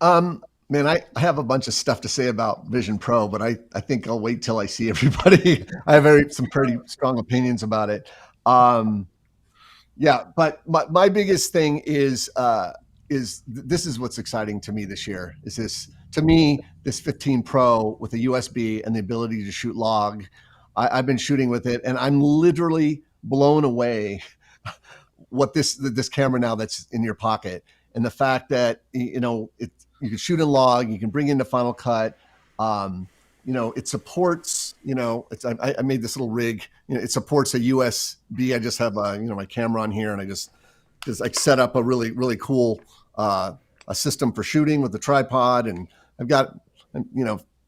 [SPEAKER 7] Man, I have a bunch of stuff to say about Vision Pro, but I think I'll wait till I see everybody. I have some pretty strong opinions about it. Yeah, but my biggest thing is this is what's exciting to me this year. Is this? To me, this 15 Pro with a USB and the ability to shoot log, I've been shooting with it, and I'm literally blown away what this camera now that's in your pocket, and the fact that you can shoot in log, you can bring into Final Cut. It supports. I made this little rig. It supports a USB. I just have my camera on here, and I just like set up a really really cool a system for shooting with the tripod, and I've got,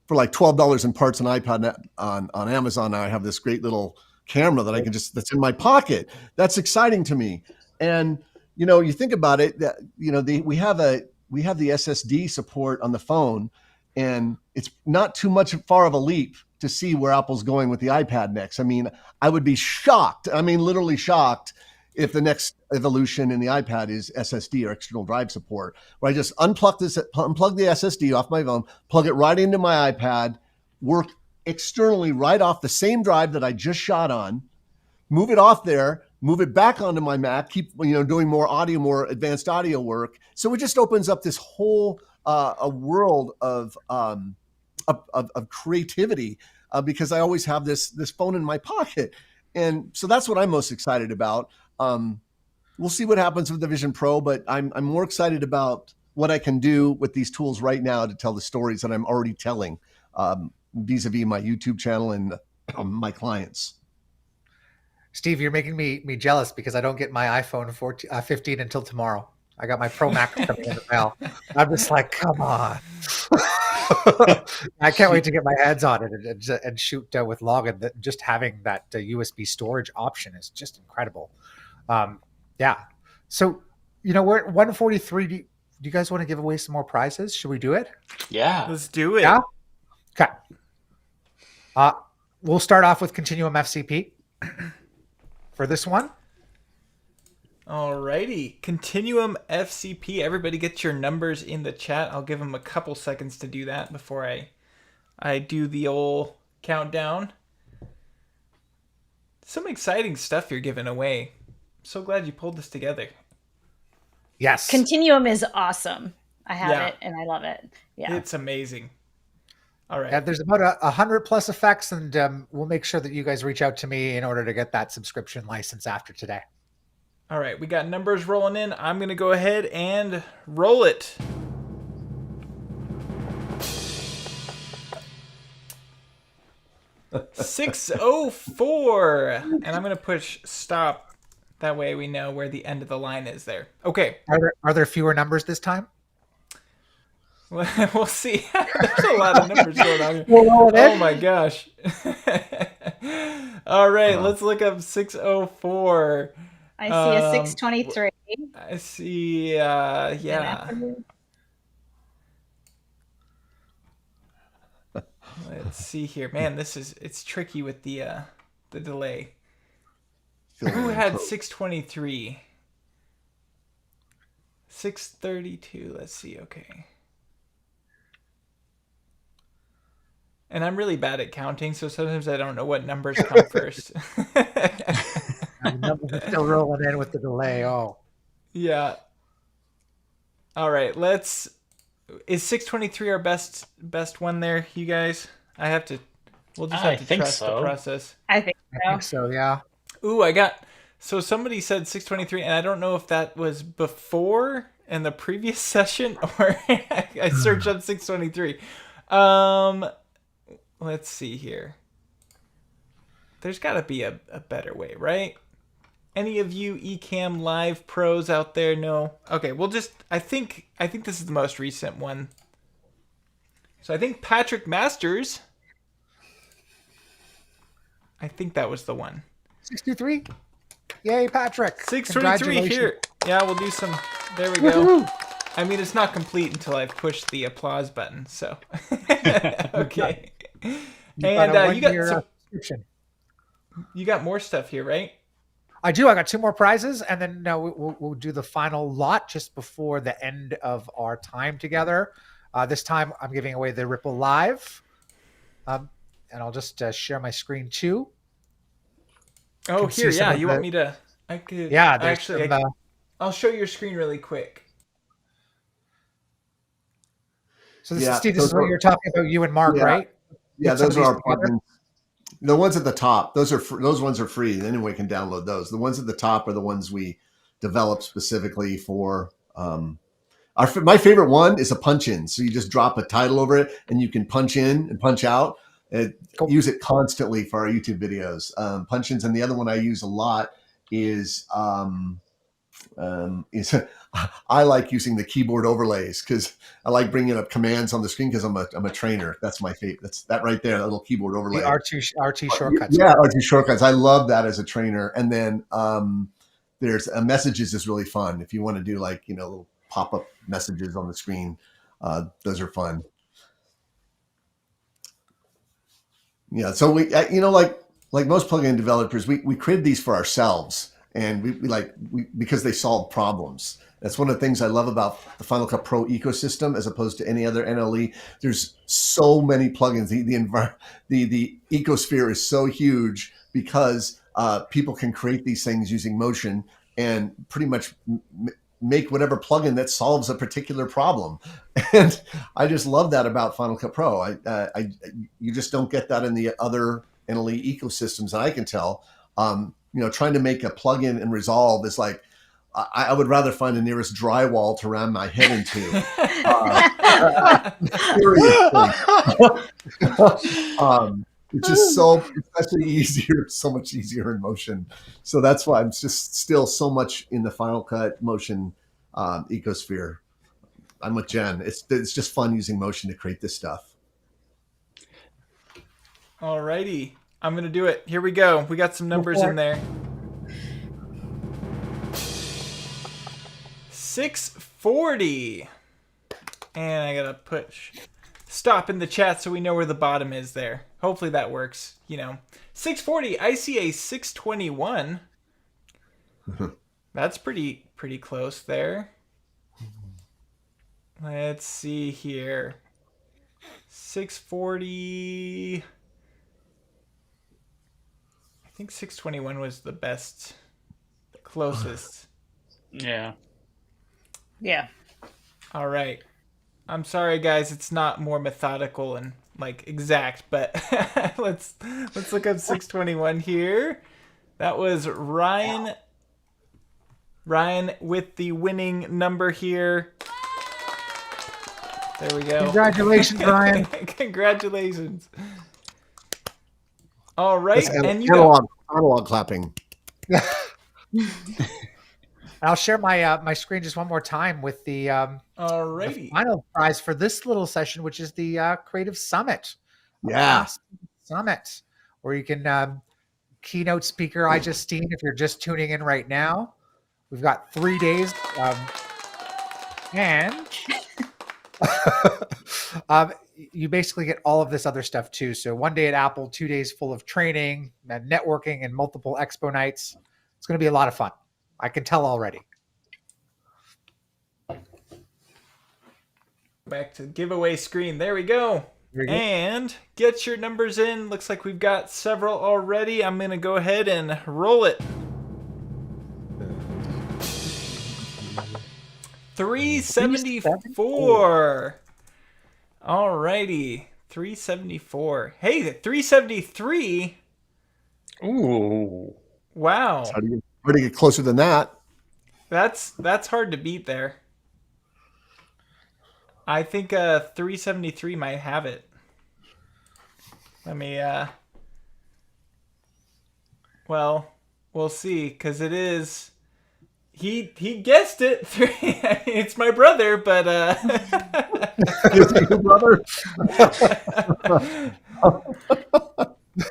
[SPEAKER 7] for like $12 in parts on iPad on Amazon now, I have this great little camera that I can that's in my pocket. That's exciting to me. And, you think about it, that, we have the SSD support on the phone, and it's not too much far of a leap to see where Apple's going with the iPad next. I mean, I would be shocked. I mean, literally shocked if the next evolution in the iPad is SSD or external drive support, where I just unplug the SSD off my phone, plug it right into my iPad, work externally right off the same drive that I just shot on, move it off there, move it back onto my Mac, keep doing more advanced audio work. So it just opens up this whole a world of creativity because I always have this phone in my pocket, and so that's what I'm most excited about. We'll see what happens with the Vision Pro, but I'm more excited about what I can do with these tools right now to tell the stories that I'm already telling vis-a-vis my YouTube channel and my clients.
[SPEAKER 2] Steve, you're making me jealous because I don't get my iPhone 15 until tomorrow. I got my Pro Max coming in the mail. I'm just like, come on. I can't wait to get my hands on it and shoot with log. And just having that USB storage option is just incredible. Yeah. So, we're at 143. Do you guys want to give away some more prizes? Should we do it?
[SPEAKER 9] Yeah.
[SPEAKER 1] Let's do it.
[SPEAKER 2] Yeah. Okay. We'll start off with Continuum FCP for this one.
[SPEAKER 1] Alrighty. Continuum FCP. Everybody get your numbers in the chat. I'll give them a couple seconds to do that before I do the old countdown. Some exciting stuff you're giving away. So glad you pulled this together.
[SPEAKER 2] Yes.
[SPEAKER 8] Continuum is awesome. I have it and I love it. Yeah.
[SPEAKER 1] It's amazing. All right.
[SPEAKER 2] Yeah, there's about 100 plus effects, and we'll make sure that you guys reach out to me in order to get that subscription license after today.
[SPEAKER 1] All right. We got numbers rolling in. I'm going to go ahead and roll it. $604. And I'm going to push stop. That way we know where the end of the line is there. Okay.
[SPEAKER 2] Are there fewer numbers this time?
[SPEAKER 1] We'll see. There's a lot of numbers going on here. Oh my gosh. All right, let's look up 604.
[SPEAKER 8] I see a 623.
[SPEAKER 1] I see, yeah. Let's see here. Man, it's tricky with the delay. Who had 623? 632. Let's see. Okay. And I'm really bad at counting, so sometimes I don't know what numbers come first.
[SPEAKER 2] The numbers are still rolling in with the delay. Oh,
[SPEAKER 1] yeah. All right. Is 623 our best one there, you guys? We'll just have to trust the process.
[SPEAKER 8] I think so.
[SPEAKER 2] I think so, yeah.
[SPEAKER 1] Ooh, so somebody said 623, and I don't know if that was before in the previous session or I searched up 623. Let's see here. There's got to be a better way, right? Any of you Ecamm Live pros out there know? Okay, I think this is the most recent one. So I think Patrick Masters. I think that was the one.
[SPEAKER 2] 623. Yay, Patrick.
[SPEAKER 1] 623 here. Yeah, we'll do some. There we go. I mean, it's not complete until I've pushed the applause button. So, okay. And you got more stuff here, right?
[SPEAKER 2] I do. I got 2 more prizes, and then we'll do the final lot just before the end of our time together. This time, I'm giving away the Ripple Live, and I'll just share my screen too.
[SPEAKER 1] Oh, here, yeah. You want me to? I could.
[SPEAKER 2] Yeah,
[SPEAKER 1] actually, I'll show your screen really quick.
[SPEAKER 2] So this is what you're talking about, you and Mark, right?
[SPEAKER 7] Yeah, those are our plugins. The ones at the top, those ones are free. Anyone can download those. The ones at the top are the ones we developed specifically for. My favorite one is a punch in. So you just drop a title over it, and you can punch in and punch out. Use it constantly for our YouTube videos. Punch ins, and the other one I use a lot is I like using the keyboard overlays because I like bringing up commands on the screen because I'm a trainer. That's my favorite. That's that right there, that little keyboard overlay.
[SPEAKER 2] The RT shortcuts.
[SPEAKER 7] Yeah, RT shortcuts. I love that as a trainer. And then there's messages is really fun. If you want to do little pop-up messages on the screen, those are fun. Yeah, so we like most plugin developers, we created these for ourselves, and we because they solve problems. That's one of the things I love about the Final Cut Pro ecosystem as opposed to any other NLE. There's so many plugins. The ecosphere is so huge because people can create these things using motion and pretty much make whatever plugin that solves a particular problem. And I just love that about Final Cut Pro. You just don't get that in the other NLE ecosystems that I can tell. Trying to make a plugin in Resolve is like, I would rather find the nearest drywall to ram my head into. It's just especially easier, so much easier in motion. So that's why I'm just still so much in the Final Cut motion ecosphere. I'm with Jen. It's just fun using motion to create this stuff.
[SPEAKER 1] Alrighty, I'm gonna do it. Here we go. We got some numbers in there. 640, and I gotta push stop in the chat so we know where the bottom is there. Hopefully that works. 640. I see a 621. That's pretty close there. Let's see here. 640. I think 621 was the closest.
[SPEAKER 9] Yeah.
[SPEAKER 8] Yeah.
[SPEAKER 1] All right. I'm sorry, guys. It's not more methodical and exact, but let's look up 621 here. That was Ryan. Ryan with the winning number here. There we go.
[SPEAKER 2] Congratulations, Ryan.
[SPEAKER 1] Congratulations. All right, and you
[SPEAKER 7] analog clapping.
[SPEAKER 2] I'll share my screen just one more time with the final prize for this little session, which is the Creative Summit.
[SPEAKER 7] Yeah.
[SPEAKER 2] Summit, where you can keynote speaker iJustine if you're just tuning in right now. We've got 3 days. And you basically get all of this other stuff too. So 1 day at Apple, 2 days full of training and networking and multiple expo nights. It's going to be a lot of fun. I can tell already.
[SPEAKER 1] back to the giveaway screen. There we go. And get your numbers in. Looks like we've got several already. I'm going to go ahead and roll it. 374. Alrighty. 374. Hey, 373.
[SPEAKER 9] Ooh.
[SPEAKER 1] Wow.
[SPEAKER 7] It's hard to get closer than that.
[SPEAKER 1] That's hard to beat there. I think 373 might have it. Let me well, we'll see, because it is he guessed it. It's my brother, but
[SPEAKER 7] Is it your brother?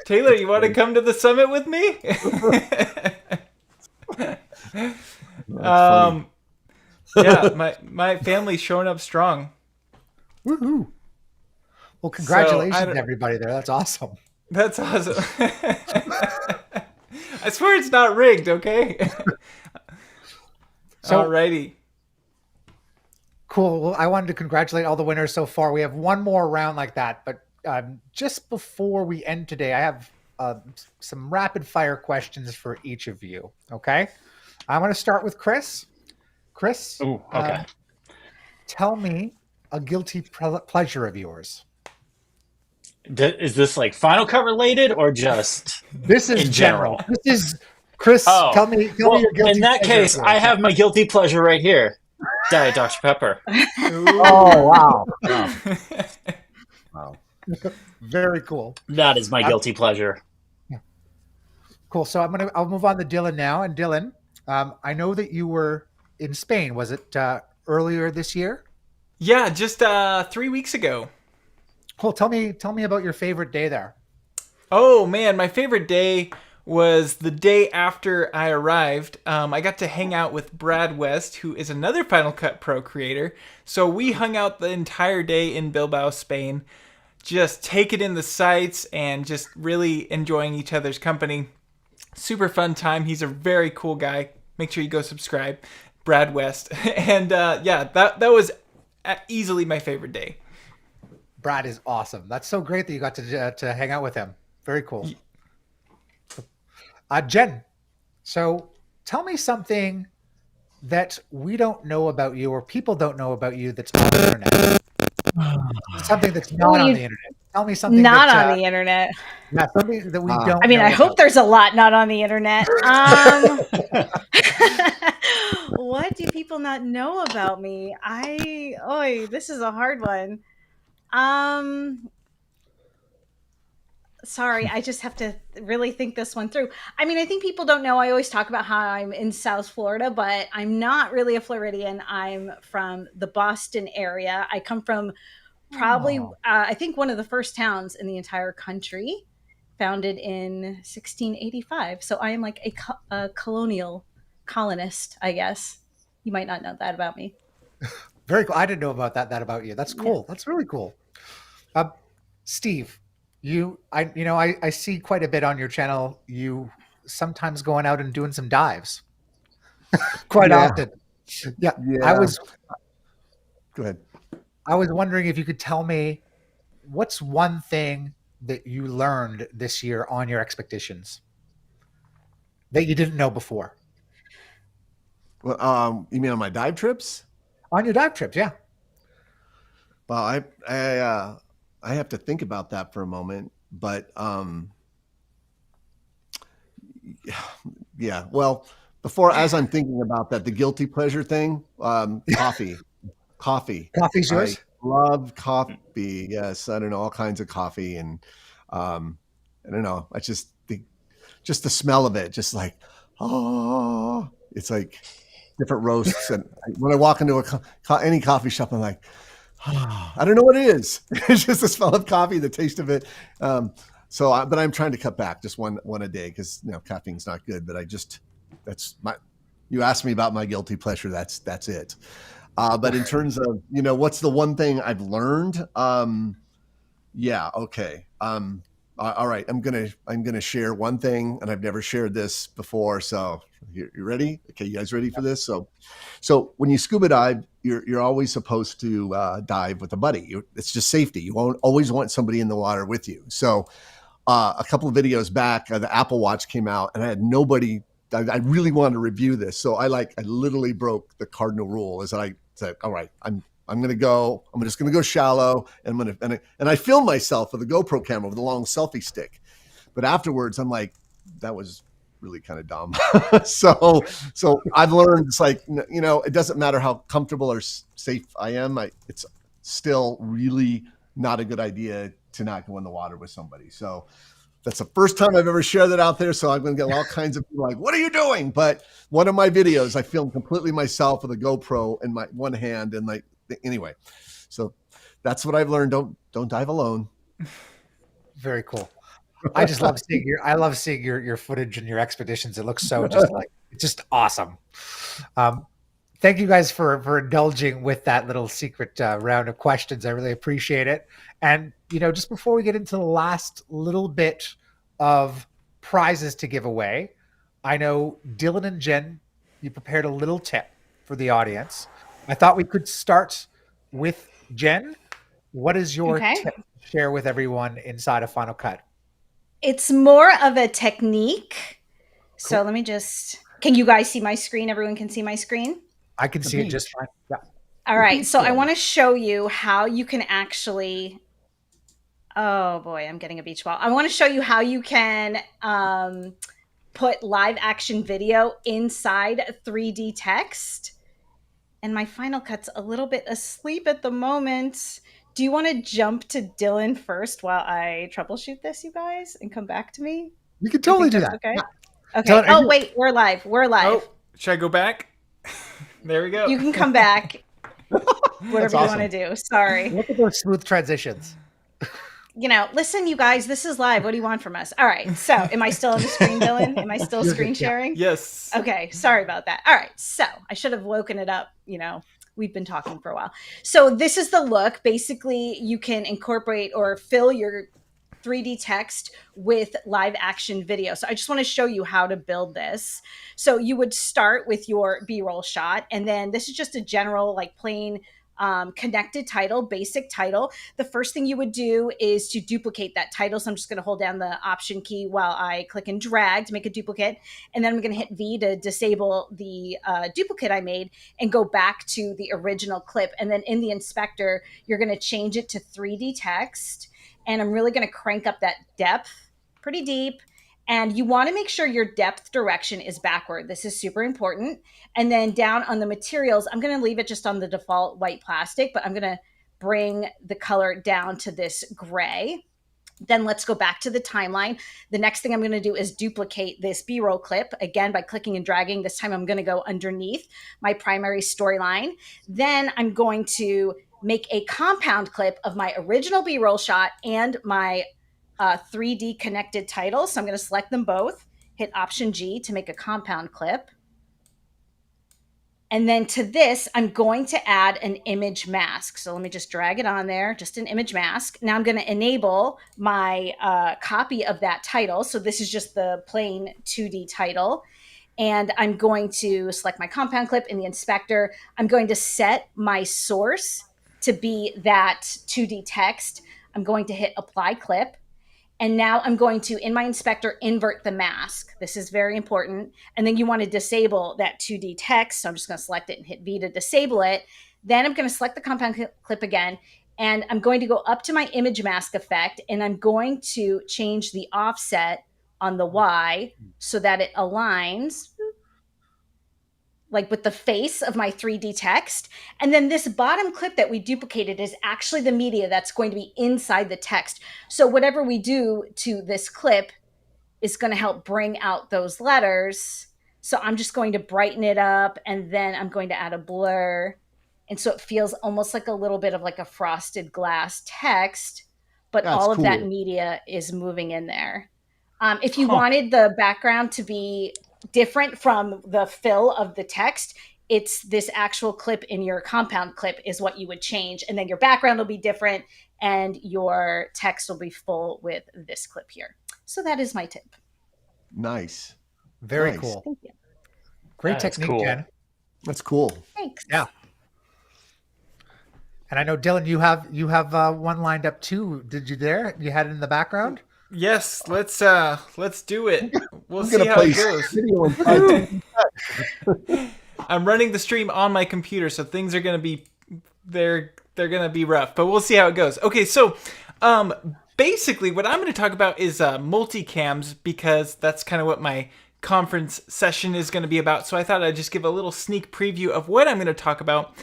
[SPEAKER 1] Taylor, you want to come to the summit with me? Yeah, my family's showing up strong.
[SPEAKER 2] Woohoo! Well, congratulations, everybody there. That's awesome.
[SPEAKER 1] That's awesome. I swear it's not rigged, okay?
[SPEAKER 2] So,
[SPEAKER 1] alrighty.
[SPEAKER 2] Cool. Well, I wanted to congratulate all the winners so far. We have one more round like that, but just before we end today, I have some rapid fire questions for each of you. Okay. I'm going to start with Chris. Chris,
[SPEAKER 9] Ooh, okay.
[SPEAKER 2] Tell me a guilty pleasure of yours.
[SPEAKER 9] Is this like Final Cut related or just
[SPEAKER 2] This is
[SPEAKER 9] in general?
[SPEAKER 2] This is Chris.
[SPEAKER 9] Oh,
[SPEAKER 2] tell me your guilty
[SPEAKER 9] in that
[SPEAKER 2] pleasure
[SPEAKER 9] case, I have my guilty pleasure right here. Diet Dr. Pepper.
[SPEAKER 2] Oh, wow. Wow. Very cool.
[SPEAKER 9] That is my guilty pleasure.
[SPEAKER 2] Cool. So I'll move on to Dylan now. And Dylan, I know that you were in Spain. Was it earlier this year?
[SPEAKER 1] Yeah, just 3 weeks ago.
[SPEAKER 2] Cool. Tell me about your favorite day there.
[SPEAKER 1] Oh man, my favorite day was the day after I arrived. I got to hang out with Brad West, who is another Final Cut Pro creator. So we hung out the entire day in Bilbao, Spain, just taking in the sights and just really enjoying each other's company. Super fun time. He's a very cool guy. Make sure you go subscribe, Brad West. And yeah, that was easily my favorite day.
[SPEAKER 2] Brad is awesome. That's so great that you got to hang out with him. Very cool. Jenn, so tell me something that we don't know about you or people don't know about you that's on the internet. Something that's not on the internet. Tell me something
[SPEAKER 8] not on the internet.
[SPEAKER 2] Yeah, something that we don't.
[SPEAKER 8] I mean,
[SPEAKER 2] know
[SPEAKER 8] I hope
[SPEAKER 2] about.
[SPEAKER 8] there's a lot not on the internet. What do people not know about me? This is a hard one. Sorry, I just have to really think this one through. I mean, I think people don't know. I always talk about how I'm in South Florida, but I'm not really a Floridian. I'm from the Boston area. I come from probably, I think, one of the first towns in the entire country, founded in 1685. So I am like a colonial colonist, I guess. You might not know that about me.
[SPEAKER 2] Very cool. I didn't know about that about you. That's cool. Yeah. That's really cool. Steve, I see quite a bit on your channel. You sometimes going out and doing some dives quite often. Yeah.
[SPEAKER 7] Go ahead.
[SPEAKER 2] I was wondering if you could tell me what's one thing that you learned this year on your expeditions that you didn't know before.
[SPEAKER 7] Well, you mean on my dive trips?
[SPEAKER 2] On your dive trips, yeah.
[SPEAKER 7] Well, I have to think about that for a moment, but yeah. Well, as I'm thinking about that, the guilty pleasure thing, coffee.
[SPEAKER 2] Coffee's yours?
[SPEAKER 7] I love coffee. Yes, I don't know, all kinds of coffee, and I don't know. I just think, just the smell of it, just like, it's like different roasts. And when I walk into any coffee shop, I'm like, I don't know what it is. It's just the smell of coffee, the taste of it. But I'm trying to cut back just one a day because caffeine's not good. But you asked me about my guilty pleasure. That's it. But in terms of what's the one thing I've learned? Yeah, okay. All right, I'm gonna share one thing, and I've never shared this before. So you ready? Okay, you guys ready for this? So when you scuba dive, you're always supposed to dive with a buddy. It's just safety. You won't always want somebody in the water with you. So a couple of videos back, the Apple Watch came out, and I had nobody. I really wanted to review this, so I literally broke the cardinal rule. Is that I said, all right, I'm gonna go. I'm just gonna go shallow, and I filmed myself with a GoPro camera with a long selfie stick. But afterwards, I'm like, that was really kind of dumb. So I've learned it's like, it doesn't matter how comfortable or safe I am. It's still really not a good idea to not go in the water with somebody. So that's the first time I've ever shared that out there. So I'm going to get all kinds of people like, what are you doing? But one of my videos, I filmed completely myself with a GoPro in my one hand. And anyway, so that's what I've learned. Don't dive alone.
[SPEAKER 2] Very cool. I just love seeing your footage and your expeditions. It looks so just awesome. Thank you guys for indulging with that little secret round of questions. I really appreciate it. And just before we get into the last little bit of prizes to give away, I know Dylan and Jenn, you prepared a little tip for the audience. I thought we could start with Jenn. What is your tip to share with everyone inside of Final Cut?
[SPEAKER 8] It's more of a technique. Cool. So let me can you guys see my screen? Everyone can see my screen?
[SPEAKER 2] I can see it just fine. Yeah.
[SPEAKER 8] All right. So I want to show you how you can actually, oh boy, I'm getting a beach ball. I want to show you how you can put live action video inside 3D text. And my Final Cut's a little bit asleep at the moment. Do you want to jump to Dylan first while I troubleshoot this, you guys, and come back to me?
[SPEAKER 2] You can totally do that.
[SPEAKER 8] Okay. Yeah. Okay. Dylan, wait, we're live. Oh,
[SPEAKER 1] should I go back? There we go.
[SPEAKER 8] You can come back. Whatever you want to do. Sorry.
[SPEAKER 2] Look at those smooth transitions.
[SPEAKER 8] Listen, you guys, this is live. What do you want from us? All right. So am I still on the screen, Dylan? Am I still screen sharing?
[SPEAKER 1] Yes.
[SPEAKER 8] Okay. Sorry about that. All right. So I should have woken it up, We've been talking for a while. So this is the look. Basically, you can incorporate or fill your 3D text with live action video. So I just want to show you how to build this. So you would start with your B-roll shot. And then this is just a general, plain connected title, basic title. The first thing you would do is to duplicate that title. So I'm just going to hold down the Option key while I click and drag to make a duplicate. And then I'm going to hit V to disable the duplicate I made and go back to the original clip. And then in the inspector, you're going to change it to 3D text. And I'm really going to crank up that depth pretty deep. And you want to make sure your depth direction is backward. This is super important. And then down on the materials, I'm going to leave it just on the default white plastic, but I'm going to bring the color down to this gray. Then let's go back to the timeline. The next thing I'm going to do is duplicate this B-roll clip, again, by clicking and dragging. This time I'm going to go underneath my primary storyline. Then I'm going to make a compound clip of my original B-roll shot and my 3D connected title. So I'm going to select them both, hit Option G to make a compound clip. And then to this, I'm going to add an image mask. So let me just drag it on there, just an image mask. Now I'm going to enable my copy of that title. So this is just the plain 2D title. And I'm going to select my compound clip in the inspector. I'm going to set my source to be that 2D text. I'm going to hit Apply Clip. And now I'm going to, in my inspector, invert the mask. This is very important. And then you want to disable that 2D text. So I'm just going to select it and hit V to disable it. Then I'm going to select the compound clip again. And I'm going to go up to my image mask effect. And I'm going to change the offset on the Y so that it aligns with the face of my 3D text. And then this bottom clip that we duplicated is actually the media that's going to be inside the text. So whatever we do to this clip is going to help bring out those letters. So I'm just going to brighten it up, and then I'm going to add a blur. And so it feels almost like a little bit of a frosted glass text, but all of that media is moving in there. If you wanted the background to be different from the fill of the text, it's this actual clip in your compound clip is what you would change. And then your background will be different and your text will be full with this clip here. So that is my tip.
[SPEAKER 7] Nice.
[SPEAKER 2] Very cool.
[SPEAKER 8] Thank you.
[SPEAKER 2] Great technique, Jenn.
[SPEAKER 7] That's cool.
[SPEAKER 8] Thanks.
[SPEAKER 2] Yeah. And I know Dylan, you have one lined up too. Did you there? You had it in the background.
[SPEAKER 1] Yes, let's do it. We'll
[SPEAKER 7] I'm
[SPEAKER 1] see
[SPEAKER 7] gonna
[SPEAKER 1] how
[SPEAKER 7] play
[SPEAKER 1] it goes.
[SPEAKER 7] video in 5, 10
[SPEAKER 1] I'm running the stream on my computer, so things are gonna be they're gonna be rough, but we'll see how it goes. Okay, so basically what I'm gonna talk about is multicams, because that's kind of what my conference session is gonna be about. So I thought I'd just give a little sneak preview of what I'm gonna talk about.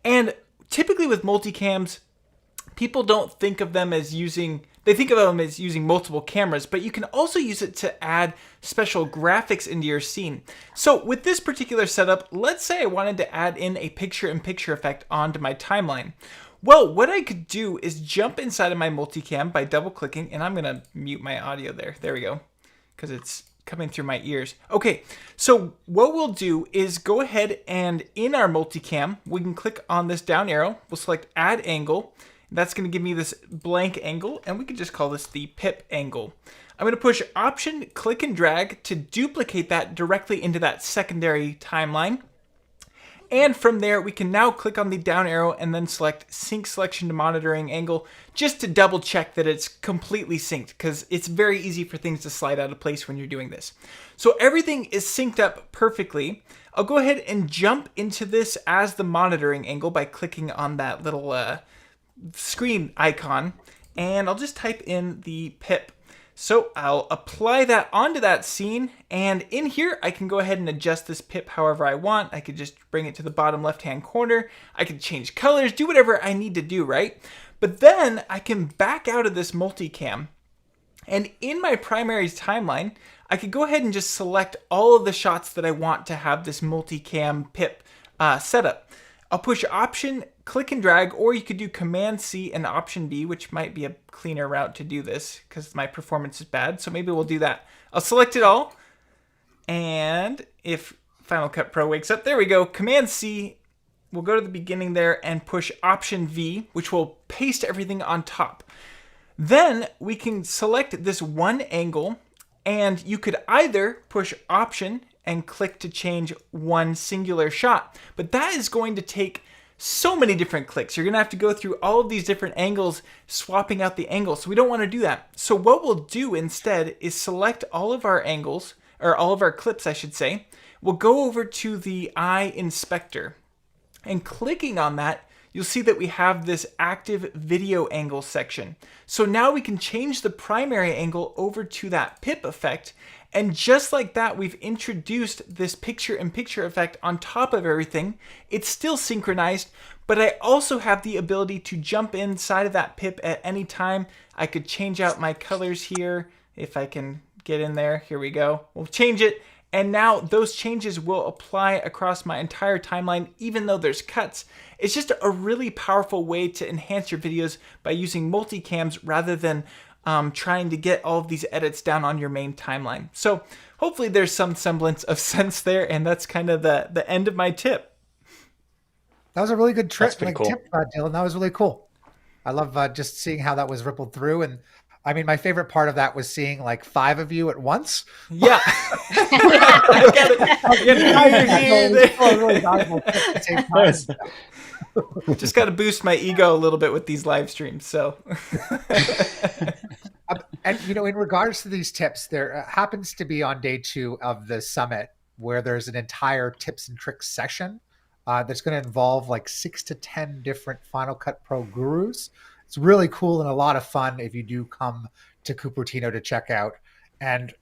[SPEAKER 1] And typically with multicams, people don't think of them as using, they think of them as using multiple cameras, but you can also use it to add special graphics into your scene. So with this particular setup, let's say I wanted to add in a picture-in-picture effect onto my timeline. Well, what I could do is jump inside of my multicam by double-clicking, and I'm gonna mute my audio there. There we go, because it's coming through my ears. Okay, so what we'll do is go ahead and in our multicam, we can click on this down arrow. We'll select Add Angle. That's going to give me this blank angle, and we can just call this the pip angle. I'm going to push Option, click and drag to duplicate that directly into that secondary timeline. And from there, we can now click on the down arrow and then select Sync Selection to Monitoring Angle, just to double check that it's completely synced, because it's very easy for things to slide out of place when you're doing this. So everything is synced up perfectly. I'll go ahead and jump into this as the monitoring angle by clicking on that little screen icon, and I'll just type in the pip. So I'll apply that onto that scene, and in here I can go ahead and adjust this pip however I want. I could just bring it to the bottom left hand corner. I could change colors, do whatever I need to do, right? But then I can back out of this multicam, and in my primary timeline I could go ahead and just select all of the shots that I want to have this multicam pip setup. I'll push Option, click and drag, or you could do Command C and Option B, which might be a cleaner route to do this because my performance is bad. So maybe we'll do that. I'll select it all. And if Final Cut Pro wakes up, there we go. Command C, we'll go to the beginning there and push Option V, which will paste everything on top. Then we can select this one angle, and you could either push Option and click to change one singular shot. But that is going to take so many different clicks. You're gonna have to go through all of these different angles, swapping out the angles. So we don't wanna do that. So what we'll do instead is select all of our angles, or all of our clips, I should say. We'll go over to the Eye Inspector, and clicking on that, you'll see that we have this active video angle section. So now we can change the primary angle over to that pip effect. And just like that, we've introduced this picture-in-picture effect on top of everything. It's still synchronized, but I also have the ability to jump inside of that pip at any time. I could change out my colors here if I can get in there. Here we go. We'll change it. And now those changes will apply across my entire timeline, even though there's cuts. It's just a really powerful way to enhance your videos by using multicams rather than trying to get all of these edits down on your main timeline. So hopefully there's some semblance of sense there, and that's kind of the end of my tip.
[SPEAKER 2] That was a really good trick,
[SPEAKER 9] Cool.
[SPEAKER 2] tip, Dylan. That was really cool. I love just seeing how that was rippled through. And I mean, my favorite part of that was seeing like 5 of you at once.
[SPEAKER 1] Yeah. I got it. The entire
[SPEAKER 2] Really valuable tip at the same time.
[SPEAKER 1] Just got to boost my ego a little bit with these live streams. So,
[SPEAKER 2] and you know, in regards to these tips, there happens to be on day 2 of the summit where there's an entire tips and tricks session that's going to involve like 6 to 10 different Final Cut Pro gurus. It's really cool and a lot of fun if you do come to Cupertino to check out. And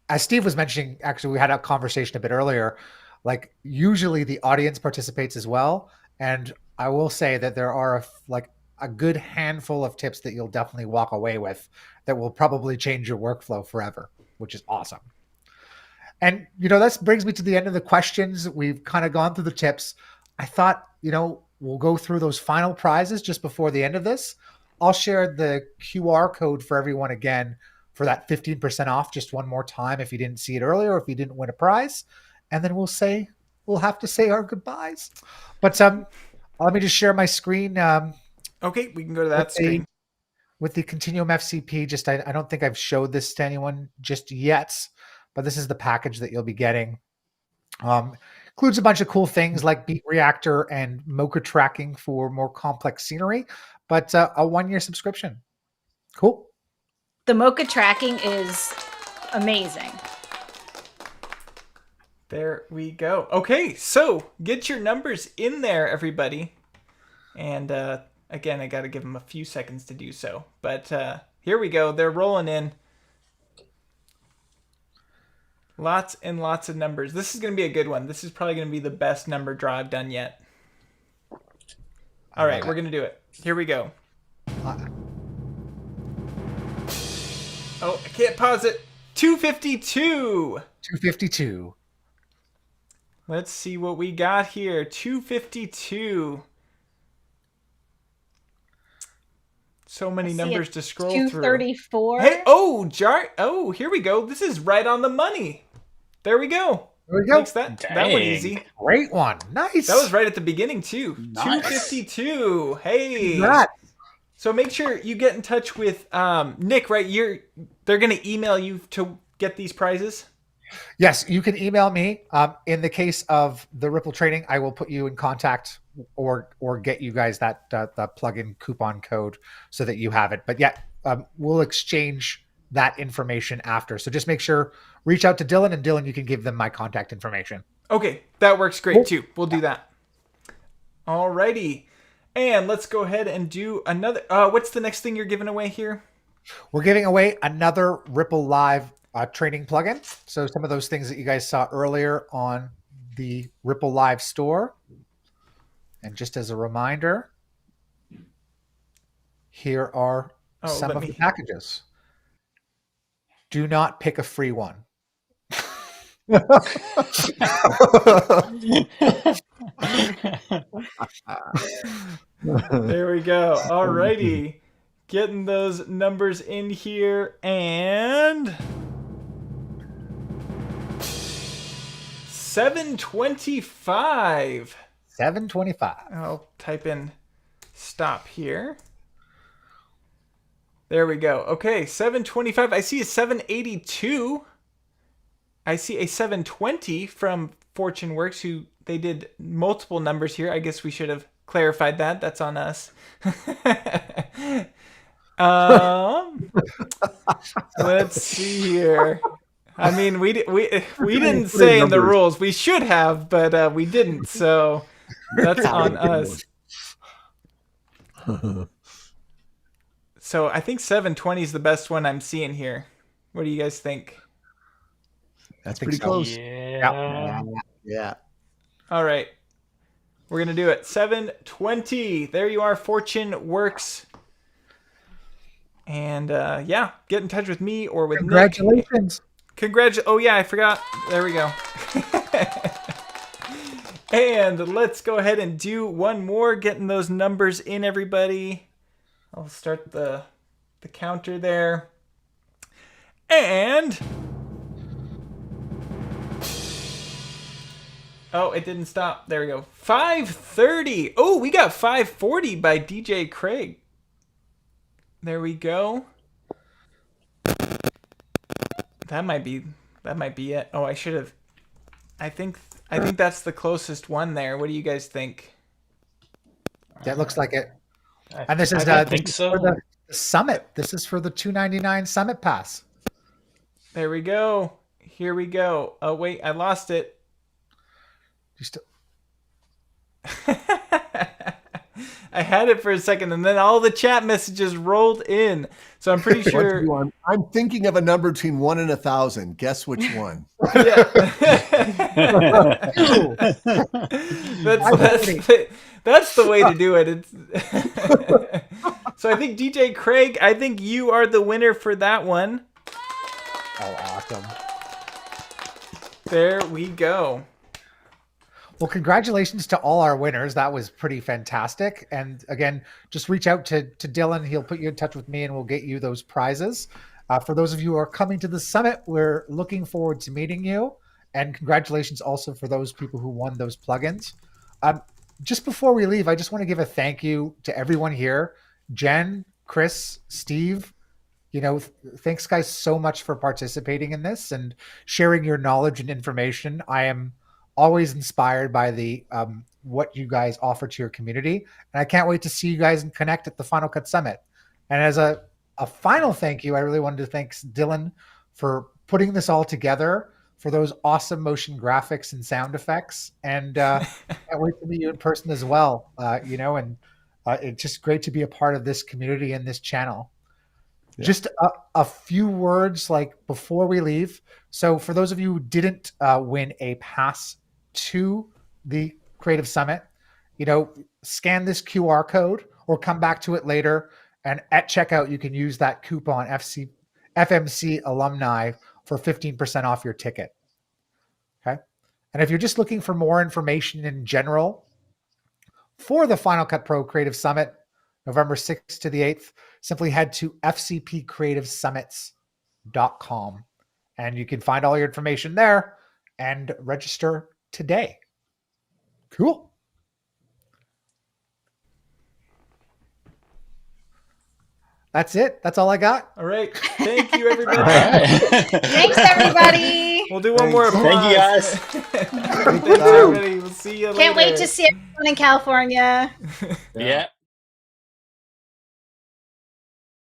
[SPEAKER 2] as Steve was mentioning, actually, we had a conversation a bit earlier. Like usually the audience participates as well. And I will say that there are a good handful of tips that you'll definitely walk away with that will probably change your workflow forever, which is awesome. And, you know, that brings me to the end of the questions. We've kind of gone through the tips. I thought, you know, we'll go through those final prizes just before the end of this. I'll share the QR code for everyone again for that 15% off just one more time if you didn't see it earlier or if you didn't win a prize. And then we'll have to say our goodbyes. But let me just share my screen.
[SPEAKER 1] okay, we can go to that screen.
[SPEAKER 2] With the Continuum FCP, I don't think I've showed this to anyone just yet, but this is the package that you'll be getting. Includes a bunch of cool things like Beat Reactor and Mocha tracking for more complex scenery, but a 1-year subscription. Cool.
[SPEAKER 8] The Mocha tracking is amazing.
[SPEAKER 1] There we go. Okay, so get your numbers in there, everybody. And again, I got to give them a few seconds to do so. But here we go. They're rolling in. Lots and lots of numbers. This is going to be a good one. This is probably going to be the best number draw I've done yet. All right, we're going to do it. Here we go. Oh, I can't pause it. 252.
[SPEAKER 2] 252.
[SPEAKER 1] Let's see what we got here. 252. So many numbers to scroll through.
[SPEAKER 8] 234.
[SPEAKER 1] Hey, oh, here we go. This is right on the money. There we go.
[SPEAKER 2] There we go.
[SPEAKER 1] Makes that one easy.
[SPEAKER 2] Great one. Nice.
[SPEAKER 1] That was right at the beginning too.
[SPEAKER 9] Nice.
[SPEAKER 1] 252. Hey.
[SPEAKER 2] Congrats.
[SPEAKER 1] So make sure you get in touch with Nick, right? They're going to email you to get these prizes?
[SPEAKER 2] Yes, you can email me. In the case of the Ripple trading, I will put you in contact or get you guys that plugin coupon code so that you have it. But yeah, we'll exchange that information after. So just make sure, reach out to Dylan, and Dylan, you can give them my contact information.
[SPEAKER 1] Okay, that works great too. We'll do that. Alrighty. And let's go ahead and do another. What's the next thing you're giving away here?
[SPEAKER 2] We're giving away another Ripple Live trading plugin. So some of those things that you guys saw earlier on the Ripple Live store. And just as a reminder, here are some of the packages. Do not pick a free one.
[SPEAKER 1] There we go. Alrighty. Getting those numbers in here, and 725.
[SPEAKER 2] 725.
[SPEAKER 1] I'll type in stop here. There we go. Okay, 725. I see a 782. I see a 720 from Fortune Works, who they did multiple numbers here. I guess we should have clarified that. That's on us. Let's see here. I mean, we didn't say in the rules. We should have, but we didn't. So that's on us. So I think 720 is the best one I'm seeing here. What do you guys think?
[SPEAKER 7] That's pretty close.
[SPEAKER 9] Yeah.
[SPEAKER 1] All right. We're going to do it. 720. There you are, Fortune Works. And yeah, get in touch with me or with
[SPEAKER 2] Congratulations.
[SPEAKER 1] Nick. Oh, yeah, I forgot. There we go. And let's go ahead and do one more, getting those numbers in, everybody. I'll start the counter there. And... oh, it didn't stop. There we go. 530. Oh, we got 540 by DJ Craig. There we go. That might be it. Oh, I should have. I think that's the closest one there. What do you guys think?
[SPEAKER 2] That looks like it. And this is
[SPEAKER 9] I think so.
[SPEAKER 2] for the Summit. This is for the $299 Summit Pass.
[SPEAKER 1] There we go. Here we go. Oh wait, I lost it. I had it for a second, and then all the chat messages rolled in. So I'm pretty sure.
[SPEAKER 7] I'm thinking of a number between 1 and 1,000. Guess which one?
[SPEAKER 1] Yeah. That's the way to do it. It's so I think DJ Craig, I think you are the winner for that one.
[SPEAKER 2] Oh, awesome.
[SPEAKER 1] There we go.
[SPEAKER 2] Well, congratulations to all our winners. That was pretty fantastic. And again, just reach out to Dylan. He'll put you in touch with me and we'll get you those prizes. For those of you who are coming to the summit, we're looking forward to meeting you. And congratulations also for those people who won those plugins. Just before we leave, I just want to give a thank you to everyone here. Jen, Chris, Steve, thanks guys so much for participating in this and sharing your knowledge and information. I am always inspired by the what you guys offer to your community, and I can't wait to see you guys and connect at the Final Cut Summit. And as a final thank you, I really wanted to thank Dylan for putting this all together, for those awesome motion graphics and sound effects, and can't wait to meet you in person as well. It's just great to be a part of this community and this channel. Yeah. Just a few words like before we leave. So for those of you who didn't win a pass to the Creative Summit, scan this QR code or come back to it later. And at checkout, you can use that coupon FMC alumni for 15% off your ticket. Okay. And if you're just looking for more information in general for the Final Cut Pro Creative Summit, November 6th to the 8th, simply head to fcpcreativesummits.com and you can find all your information there and register today. Cool. That's it. That's all I got.
[SPEAKER 1] All right. Thank you, everybody.
[SPEAKER 8] Thanks, everybody.
[SPEAKER 1] We'll do one more applause.
[SPEAKER 9] Thank you, guys.
[SPEAKER 1] Thanks, everybody. We'll see you later.
[SPEAKER 8] Can't wait to see everyone in California.
[SPEAKER 9] Yeah.